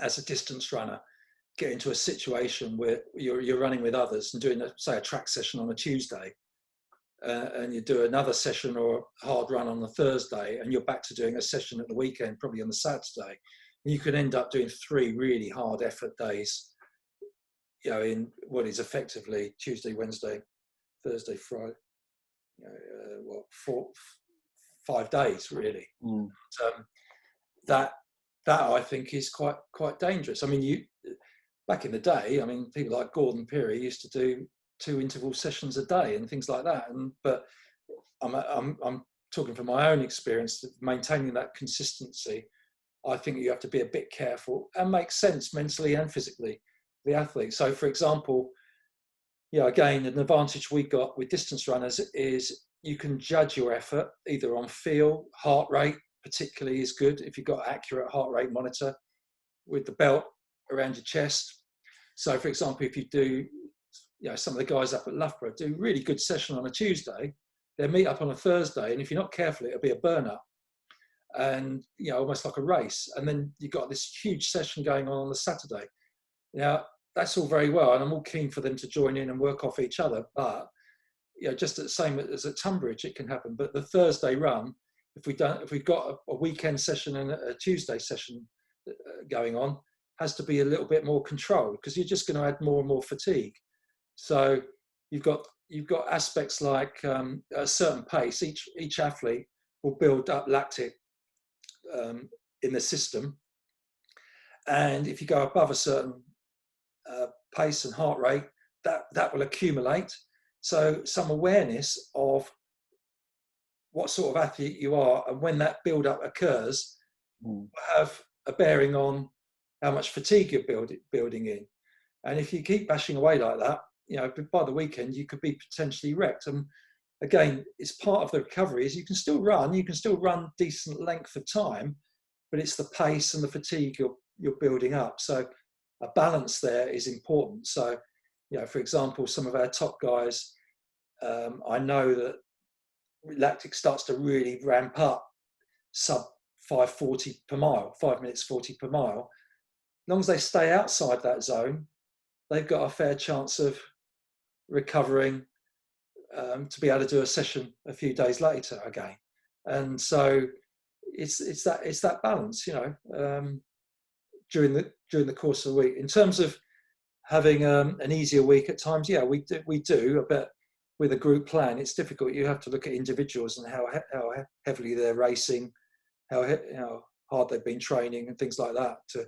as a distance runner, get into a situation where you're running with others and doing, say, a track session on a Tuesday, and you do another session or a hard run on the Thursday, and you're back to doing a session at the weekend, probably on the Saturday. And you could end up doing 3 really hard effort days, in what is effectively Tuesday, Wednesday, Thursday, Friday, 5 days really. That I think is quite dangerous. I mean, back in the day, people like Gordon Peary used to do 2 interval sessions a day and things like that. But I'm talking from my own experience, maintaining that consistency. I think you have to be a bit careful and make sense mentally and physically, the athlete. So, for example, again, an advantage we got with distance runners is you can judge your effort either on feel, heart rate, particularly is good if you've got accurate heart rate monitor with the belt around your chest. So, for example, if you do, some of the guys up at Loughborough do a really good session on a Tuesday, they'll meet up on a Thursday, and if you're not careful, it'll be a burn-up, and almost like a race. And then you've got this huge session going on the Saturday. Now, that's all very well, and I'm all keen for them to join in and work off each other, but just the same as at Tonbridge, it can happen. But the Thursday run, if we've got a weekend session and a Tuesday session going on, has to be a little bit more controlled, because you're just going to add more and more fatigue. So you've got aspects like a certain pace. Each athlete will build up lactic in the system, and if you go above a certain pace and heart rate, that will accumulate. So some awareness of what sort of athlete you are, and when that build up occurs, will have a bearing on how much fatigue you're building in. And if you keep bashing away like that, by the weekend you could be potentially wrecked. And again, it's part of the recovery is you can still run decent length of time, but it's the pace and the fatigue you're building up. So a balance there is important. So, for example, some of our top guys, I know that lactic starts to really ramp up sub 5:40 per mile, 5 minutes 40 per mile. As long as they stay outside that zone, they've got a fair chance of recovering to be able to do a session a few days later again. And so it's that balance, during the course of the week. In terms of having an easier week at times, we do, but with a group plan, it's difficult. You have to look at individuals and how heavily they're racing, how hard they've been training and things like that to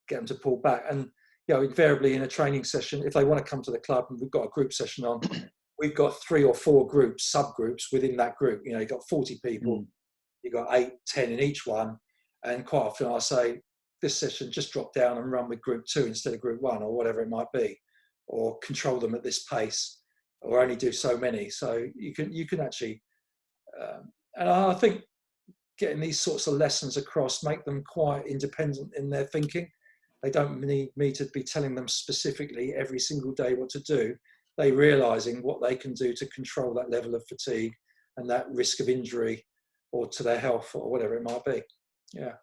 get them to pull back. And invariably in a training session, if they want to come to the club and we've got a group session on, we've got 3 or 4 groups, subgroups within that group. You've got 40 people, you've got 8, 10 in each one. And quite often I say, this session, just drop down and run with group 2 instead of group 1, or whatever it might be, or control them at this pace, or only do so many. So you can actually, and I think getting these sorts of lessons across make them quite independent in their thinking. They don't need me to be telling them specifically every single day what to do. They realizing what they can do to control that level of fatigue and that risk of injury or to their health or whatever it might be. Yeah,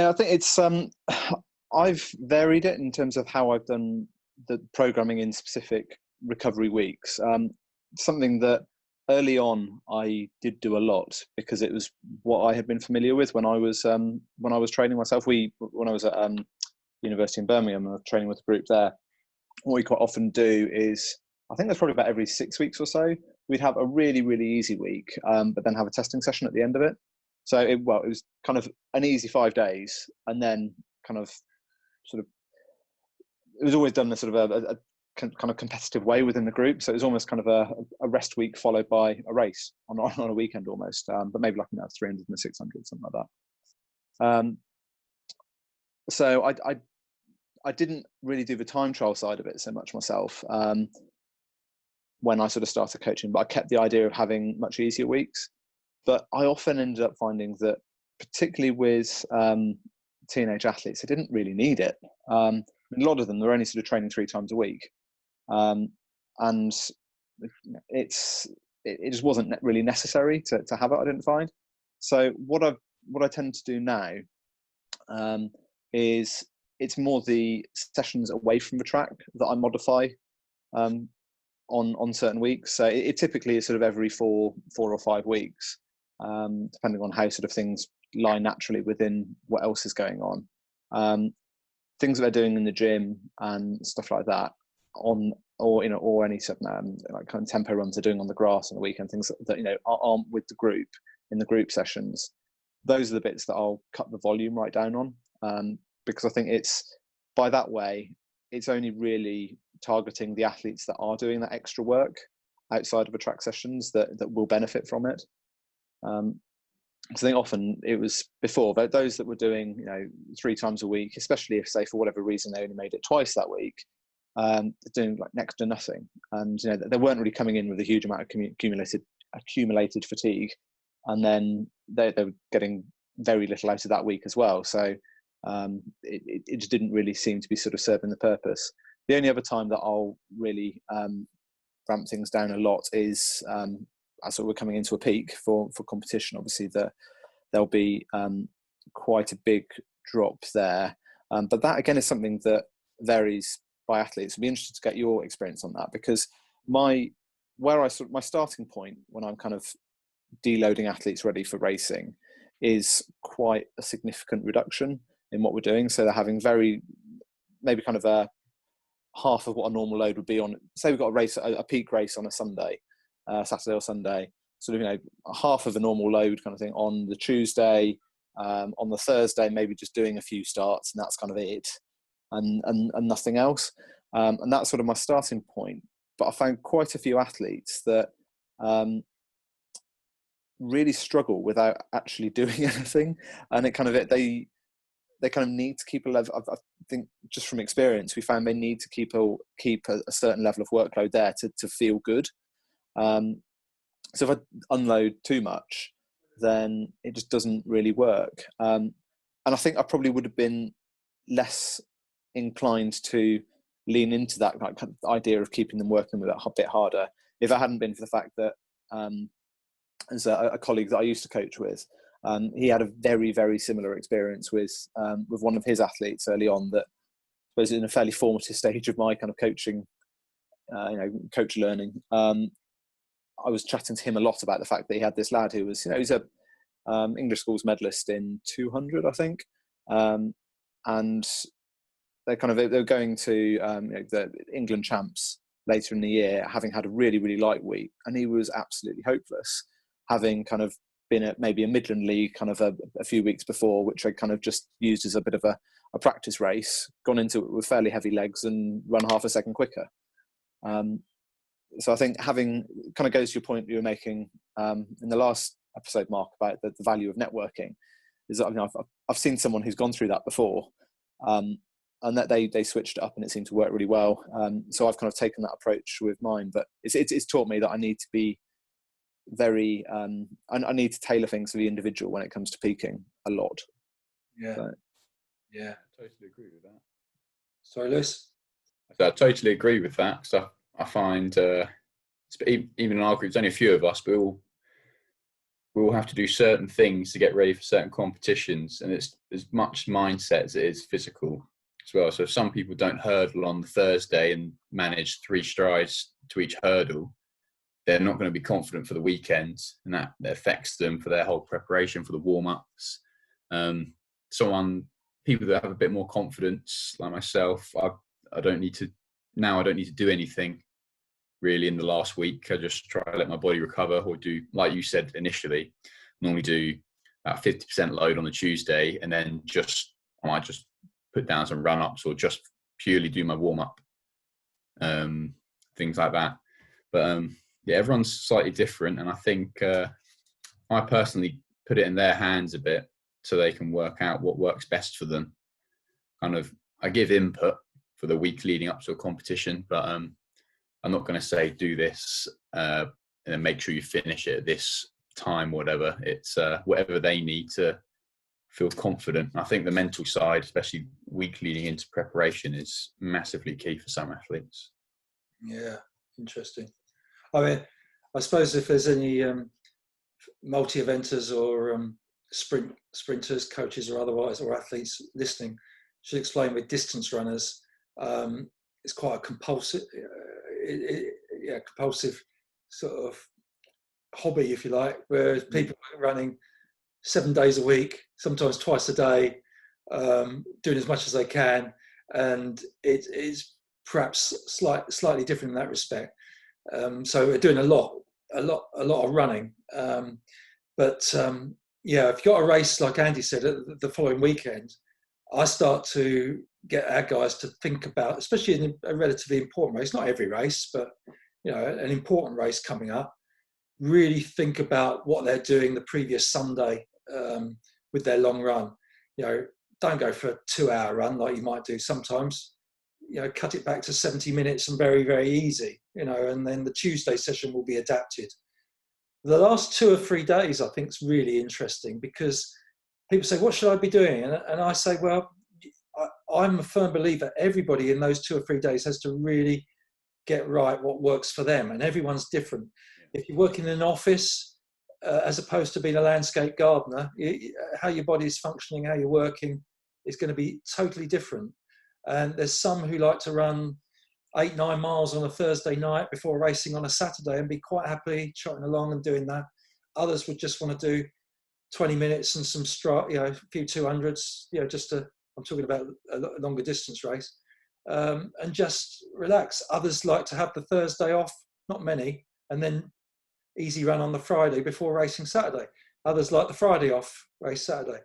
I think it's I've varied it in terms of how I've done the programming in specific recovery weeks. Something that early on I did do a lot because it was what I had been familiar with when I was training myself. When I was at university in Birmingham, I was training with a group there. What we quite often do is, I think that's probably about every 6 weeks or so, we'd have a really, really easy week, but then have a testing session at the end of it. So it was kind of an easy 5 days, and then kind of sort of, it was always done in a sort of a kind of competitive way within the group. So it was almost kind of a rest week followed by a race on a weekend almost, but maybe like 300 and 600, something like that. So I didn't really do the time trial side of it so much myself when I sort of started coaching, but I kept the idea of having much easier weeks. But I often ended up finding that, particularly with teenage athletes, they didn't really need it. A lot of them, they're only sort of training 3 times a week. And it just wasn't really necessary to have it, I didn't find. So what I tend to do now is it's more the sessions away from the track that I modify on certain weeks. So it typically is sort of every 4 or 5 weeks, depending on how sort of things lie naturally within what else is going on. Things that they're doing in the gym and stuff like that, or any sort of like kind of tempo runs they're doing on the grass on the weekend, things that aren't with the group in the group sessions. Those are the bits that I'll cut the volume right down on, because I think it's by that way it's only really targeting the athletes that are doing that extra work outside of the track sessions that will benefit from it. So I think often it was before those that were doing 3 times a week, especially if, say, for whatever reason they only made it twice that week, doing like next to nothing, and they weren't really coming in with a huge amount of accumulated fatigue, and then they were getting very little out of that week as well. So it just didn't really seem to be sort of serving the purpose. The only other time that I'll really ramp things down a lot is as we're coming into a peak for competition. Obviously, there'll be quite a big drop there, but that again is something that varies by athletes. I'd be interested to get your experience on that, because my starting point when I'm kind of deloading athletes ready for racing is quite a significant reduction in what we're doing. So they're having maybe kind of a half of what a normal load would be on. Say we've got a peak race on a Sunday, Saturday or Sunday, sort of half of a normal load kind of thing on the Tuesday. On the Thursday, maybe just doing a few starts, and that's kind of it, and nothing else. And that's sort of my starting point. But I found quite a few athletes that really struggle without actually doing anything, and they kind of need to keep a level. I think just from experience, we found they need to keep a certain level of workload there to feel good. So if I unload too much, then it just doesn't really work. And I think I probably would have been less inclined to lean into that kind of idea of keeping them working with it a bit harder if it hadn't been for the fact that as a colleague that I used to coach with, he had a very, very similar experience with one of his athletes early on, that was in a fairly formative stage of my kind of coaching, coach learning. I was chatting to him a lot about the fact that he had this lad who was, he's a English schools medalist in 200, I think, and they were going to the England champs later in the year, having had a really, really light week, and he was absolutely hopeless, having kind of been at maybe a Midland League kind of a few weeks before, which I kind of just used as a bit of a practice race, gone into it with fairly heavy legs and run half a second quicker. So I think having kind of goes to your point you were making in the last episode, Mark, about the value of networking, is that I've seen someone who's gone through that before, and that they switched it up and it seemed to work really well. So I've kind of taken that approach with mine, but it's taught me that I need to be very I need to tailor things for the individual when it comes to peaking a lot. Yeah. So. Yeah, I totally agree with that. Sorry, Lewis? I totally agree with that. So I find even in our group, there's only a few of us, but we all have to do certain things to get ready for certain competitions, and it's as much mindset as it is physical as well. So if some people don't hurdle on the Thursday and manage 3 strides to each hurdle, they're not going to be confident for the weekend, and that affects them for their whole preparation for the warm-ups. People that have a bit more confidence, like myself, I don't need to do anything really in the last week. I just try to let my body recover, or do, like you said initially, normally do about 50% load on the Tuesday, and then I might just put down some run-ups or just purely do my warm-up, things like that. But yeah, everyone's slightly different, and I think I personally put it in their hands a bit so they can work out what works best for them. Kind of, I give input for the week leading up to a competition, but I'm not going to say do this and then make sure you finish it at this time, whatever. It's whatever they need to feel confident. I think the mental side, especially week leading into preparation, is massively key for some athletes. Yeah, interesting. I mean, I suppose if there's any multi-eventers or sprinters, coaches or otherwise, or athletes listening, should explain with distance runners, it's quite a compulsive, compulsive sort of hobby, if you like, whereas people are running 7 days a week, sometimes twice a day, doing as much as they can, and it is perhaps slightly different in that respect. So we're doing a lot of running, but if you've got a race like Andy said the following weekend, I start to get our guys to think about, especially in a relatively important race, not every race, but an important race coming up, really think about what they're doing the previous Sunday with their long run. Don't go for a 2-hour run like you might do sometimes. Cut it back to 70 minutes and very, very easy, and then the Tuesday session will be adapted. The last 2 or 3 days, I think, is really interesting, because people say, what should I be doing? And I say, well, I'm a firm believer everybody in those 2 or 3 days has to really get right what works for them, and everyone's different. If you're working in an office, as opposed to being a landscape gardener, how your body is functioning, how you're working is going to be totally different. And there's some who like to run 8-9 miles on a Thursday night before racing on a Saturday and be quite happy trotting along and doing that. Others would just want to do 20 minutes and some a few 200s, I'm talking about a longer distance race, and just relax. Others like to have the Thursday off, not many, and then easy run on the Friday before racing Saturday. Others like the Friday off, race Saturday.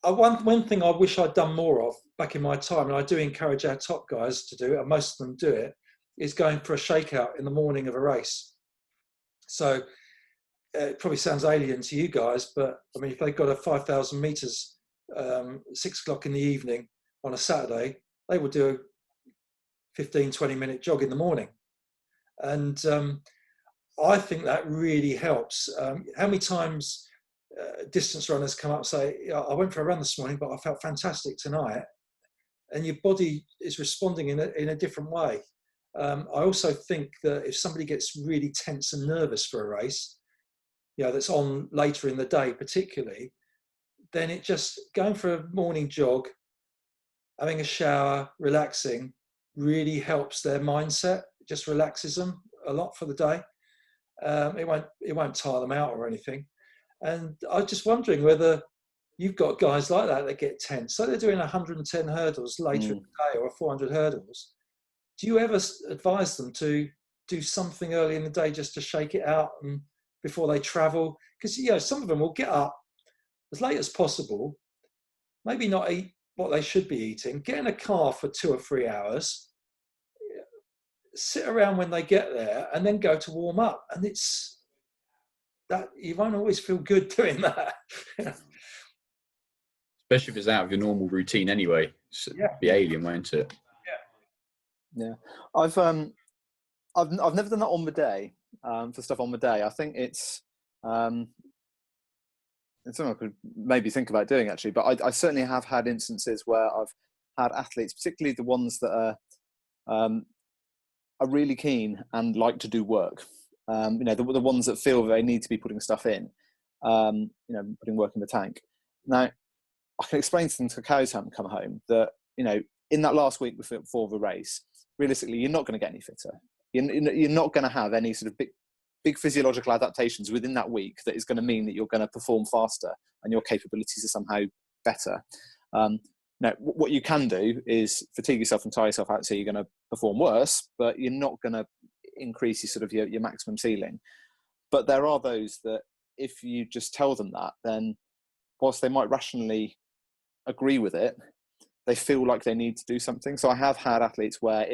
One thing I wish I'd done more of back in my time, and I do encourage our top guys to do it, and most of them do it, is going for a shakeout in the morning of a race. So it probably sounds alien to you guys, but I mean, if they've got a 5,000 meters, 6 o'clock in the evening on a Saturday, they will do a 15-20 minute jog in the morning. And I think that really helps. How many times distance runners come up and say, I went for a run this morning, but I felt fantastic tonight. And your body is responding in a different way. I also think that if somebody gets really tense and nervous for a race, that's on later in the day particularly, then it just going for a morning jog, having a shower, relaxing, really helps their mindset. It just relaxes them a lot for the day. It won't tire them out or anything. And I was just wondering whether you've got guys like that get tense. So they're doing 110 hurdles later in the day or 400 hurdles. Do you ever advise them to do something early in the day just to shake it out and before they travel? Because some of them will get up as late as possible, maybe not eat what they should be eating, get in a car for 2 or 3 hours, sit around when they get there, and then go to warm up. And it's that you won't always feel good doing that. Especially if it's out of your normal routine anyway. It'd be alien, won't it? Yeah. I've never done that on the day, for stuff on the day. I think it's something I could maybe think about doing, actually. But I certainly have had instances where I've had athletes, particularly the ones that are really keen and like to do work. The ones that feel they need to be putting stuff in, putting work in the tank. Now, I can explain to them to cows haven't come home that, in that last week before the race, realistically, you're not going to get any fitter. You're not going to have any sort of big physiological adaptations within that week that is going to mean that you're going to perform faster and your capabilities are somehow better. Now, what you can do is fatigue yourself and tire yourself out so you're going to perform worse, but you're not going to, increase your maximum ceiling. But there are those that if you just tell them that, then whilst they might rationally agree with it, they feel like they need to do something. So I have had athletes where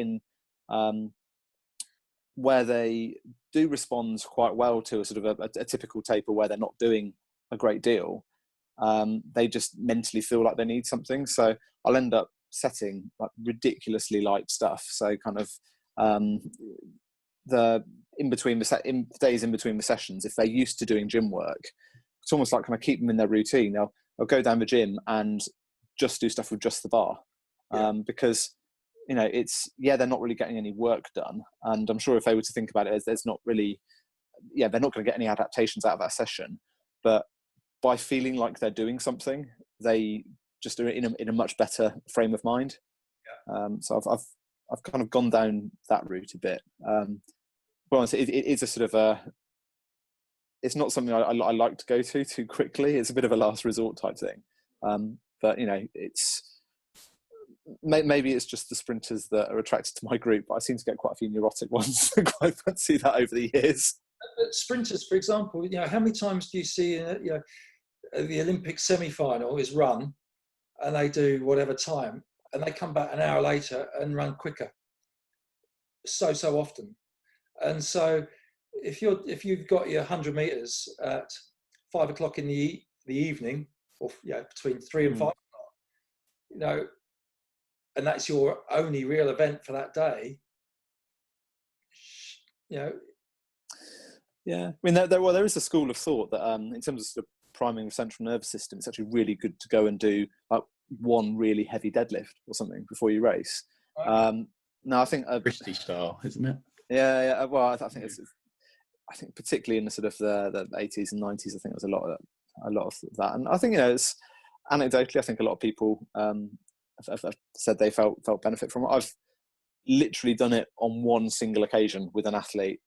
they do respond quite well to a typical taper where they're not doing a great deal. They just mentally feel like they need something. So I'll end up setting like ridiculously light stuff. So kind of the days in between the sessions, if they're used to doing gym work, it's almost like kind of keep them in their routine. They'll go down the gym and just do stuff with just the bar, because they're not really getting any work done. And I'm sure if they were to think about it, there's not really, they're not going to get any adaptations out of that session. But by feeling like they're doing something, they just do it in a much better frame of mind. So I've kind of gone down that route a bit. Well, it is a sort of it's not something I like to go to too quickly. It's a bit of a last resort type thing. But it's maybe it's just the sprinters that are attracted to my group. But I seem to get quite a few neurotic ones. I see that over the years. Sprinters, for example, how many times do you see the Olympic semi-final is run, and they do whatever time, and they come back an hour later and run quicker? So often. And so if you've got your 100 meters at 5 o'clock in the evening, or between 3 and 5 o'clock, and that's your only real event for that day, Yeah, I mean, there is a school of thought that in terms of priming the central nervous system, it's actually really good to go and do like one really heavy deadlift or something before you race. Right. No, I think British style, isn't it? Yeah. Well, I think I think particularly in the sort of the 80s and 90s, I think there's a lot of that, and I think it's anecdotally, I think a lot of people have said they felt benefit from it. I've literally done it on one single occasion with an athlete.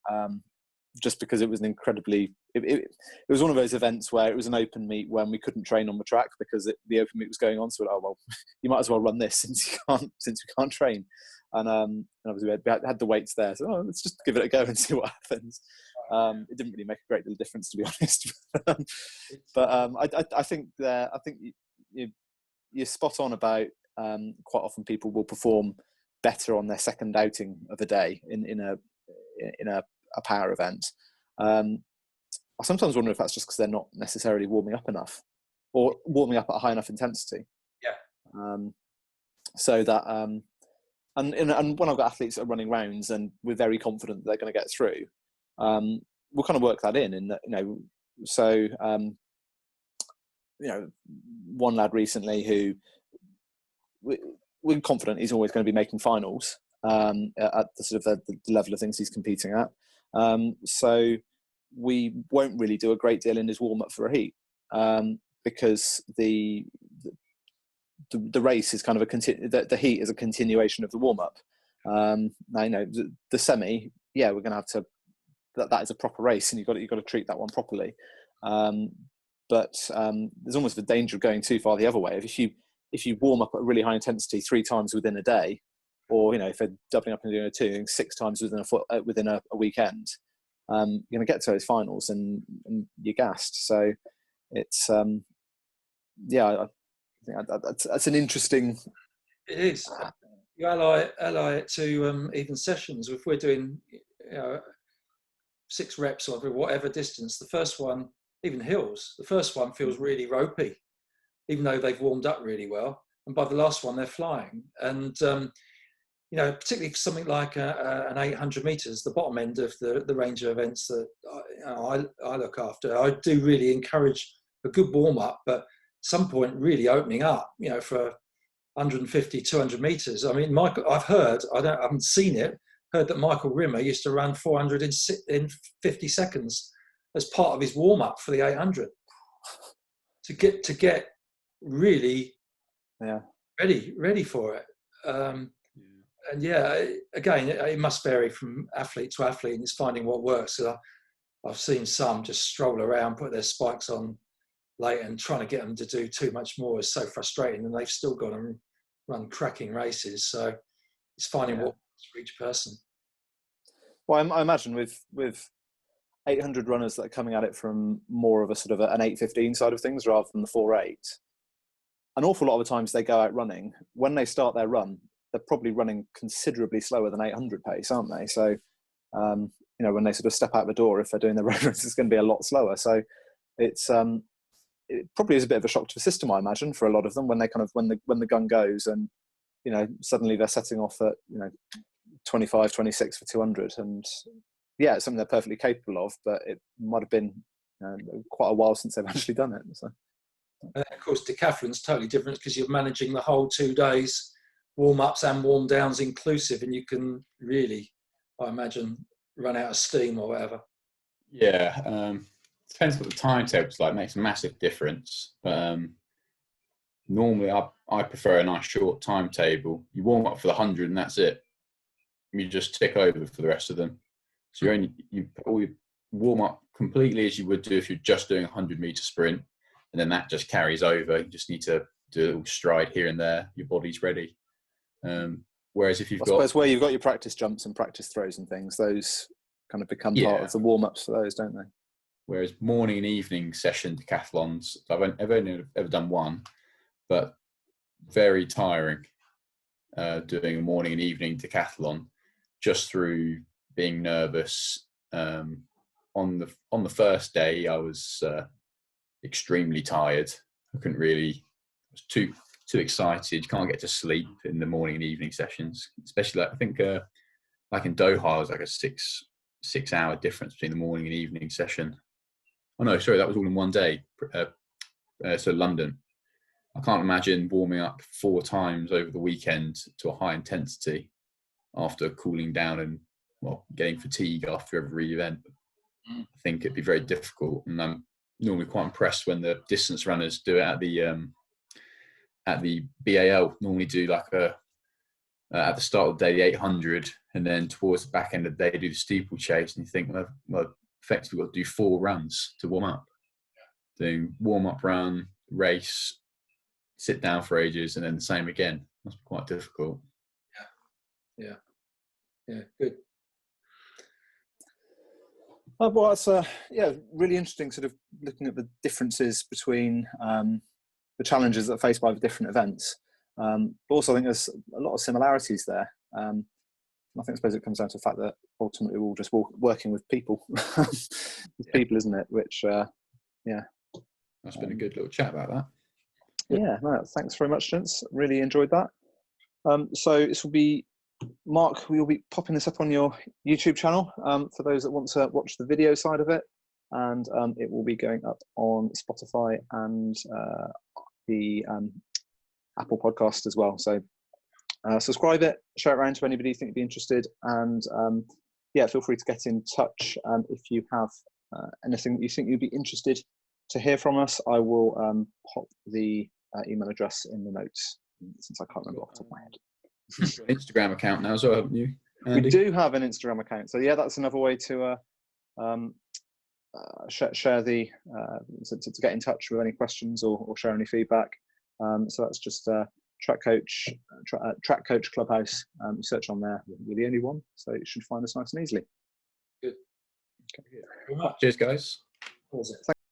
Just because it was an incredibly, it was one of those events where it was an open meet when we couldn't train on the track because the open meet was going on. So, you might as well run this since we can't train. And obviously we had the weights there. So let's just give it a go and see what happens. It didn't really make a great deal of difference, to be honest. But I think you're spot on about quite often people will perform better on their second outing of a day in a power event. I sometimes wonder if that's just because they're not necessarily warming up enough or warming up at a high enough intensity. So that and when I've got athletes that are running rounds and we're very confident that they're going to get through, we'll kind of work that in that, so one lad recently who we're confident he's always going to be making finals at the sort of the level of things he's competing at. So we won't really do a great deal in his warm up for a heat, because the race is kind of the heat is a continuation of the warm up. Now, the semi, we're going to have to. That is a proper race, and you've got to treat that one properly. But there's almost the danger of going too far the other way. If you warm up at a really high intensity 3 times within a day, or if they're doubling up and doing 2, 6 times within a weekend, you're going to get to those finals and you're gassed. So it's I think that's an interesting. It is. You ally it to even sessions. If we're doing 6 reps or whatever distance, the first one, even hills, the first one feels really ropey, even though they've warmed up really well. And by the last one, they're flying. And particularly for something like an 800 meters, the bottom end of the range of events that I look after, I do really encourage a good warm up, but at some point really opening up, for 150, 200 meters. I mean, Michael, I've heard, I haven't seen it, heard that Michael Rimmer used to run 400 in 50 seconds as part of his warm up for the 800 to get really ready for it. And again, it must vary from athlete to athlete, and it's finding what works. So I've seen some just stroll around, put their spikes on late, and trying to get them to do too much more is so frustrating, and they've still got to run cracking races. So it's finding what works for each person. Well, I imagine with 800 runners that are coming at it from more of a sort of an 8:15 side of things rather than the 4:8. An awful lot of the times they go out running. When they start their run, they're probably running considerably slower than 800 pace, aren't they? So, when they sort of step out the door, if they're doing their road runs, it's going to be a lot slower. So, it probably is a bit of a shock to the system, I imagine, for a lot of them when they when the gun goes and suddenly they're setting off at 25, 26 for 200, and yeah, it's something they're perfectly capable of, but it might have been quite a while since they've actually done it. So. Of course, decathlon's totally different because you're managing the whole 2 days, warm-ups and warm-downs inclusive, and you can really, I imagine, run out of steam or whatever. Yeah, depends what the timetable's like. Makes a massive difference. But normally, I prefer a nice short timetable. You warm up for the 100, and that's it. You just tick over for the rest of them. So you warm up completely as you would do if you're just doing a 100-meter sprint, and then that just carries over. You just need to do a little stride here and there. Your body's ready. Whereas if I suppose where you've got your practice jumps and practice throws and things, those kind of become part of the warm-ups for those, don't they? Whereas morning and evening session decathlons, I've only ever done one, but very tiring doing a morning and evening decathlon just through being nervous. On the first day, I was extremely tired. I couldn't really. I was too excited. You can't get to sleep in the morning and evening sessions, especially I think like in Doha, it was like a six hour difference between the morning and evening session. Oh no, sorry, that was all in one day. So London. I can't imagine warming up 4 times over the weekend to a high intensity after cooling down and getting fatigue after every event. I think it'd be very difficult, and I'm normally quite impressed when the distance runners do it at the BAL. Normally do like at the start of the day the 800, and then towards the back end of the day do the steeplechase, and you think, well, effectively we've got to do 4 runs to warm up. Doing warm up run, race, sit down for ages, and then the same again. That's quite difficult. Yeah, good. Well, it's really interesting sort of looking at the differences between the challenges that are faced by the different events. But also I think there's a lot of similarities there. I suppose it comes down to the fact that ultimately we're all just working with people. People, isn't it? Which, That's been a good little chat about that. Yeah, no, thanks very much, gents. Really enjoyed that. So this will be, Mark, we'll be popping this up on your YouTube channel for those that want to watch the video side of it. And it will be going up on Spotify and the Apple podcast as well. So subscribe it, share it around to anybody you think would be interested. And feel free to get in touch if you have anything that you think you'd be interested to hear from us. I will pop the email address in the notes since I can't remember off the top of my head. Instagram account now as well, haven't you, Andy? We do have an Instagram account. So yeah, that's another way to share the to get in touch with any questions or share any feedback. So that's just Track Coach Clubhouse. Search on there. We're the only one, so you should find us nice and easily. Good. Okay. Cheers, guys. Pause it.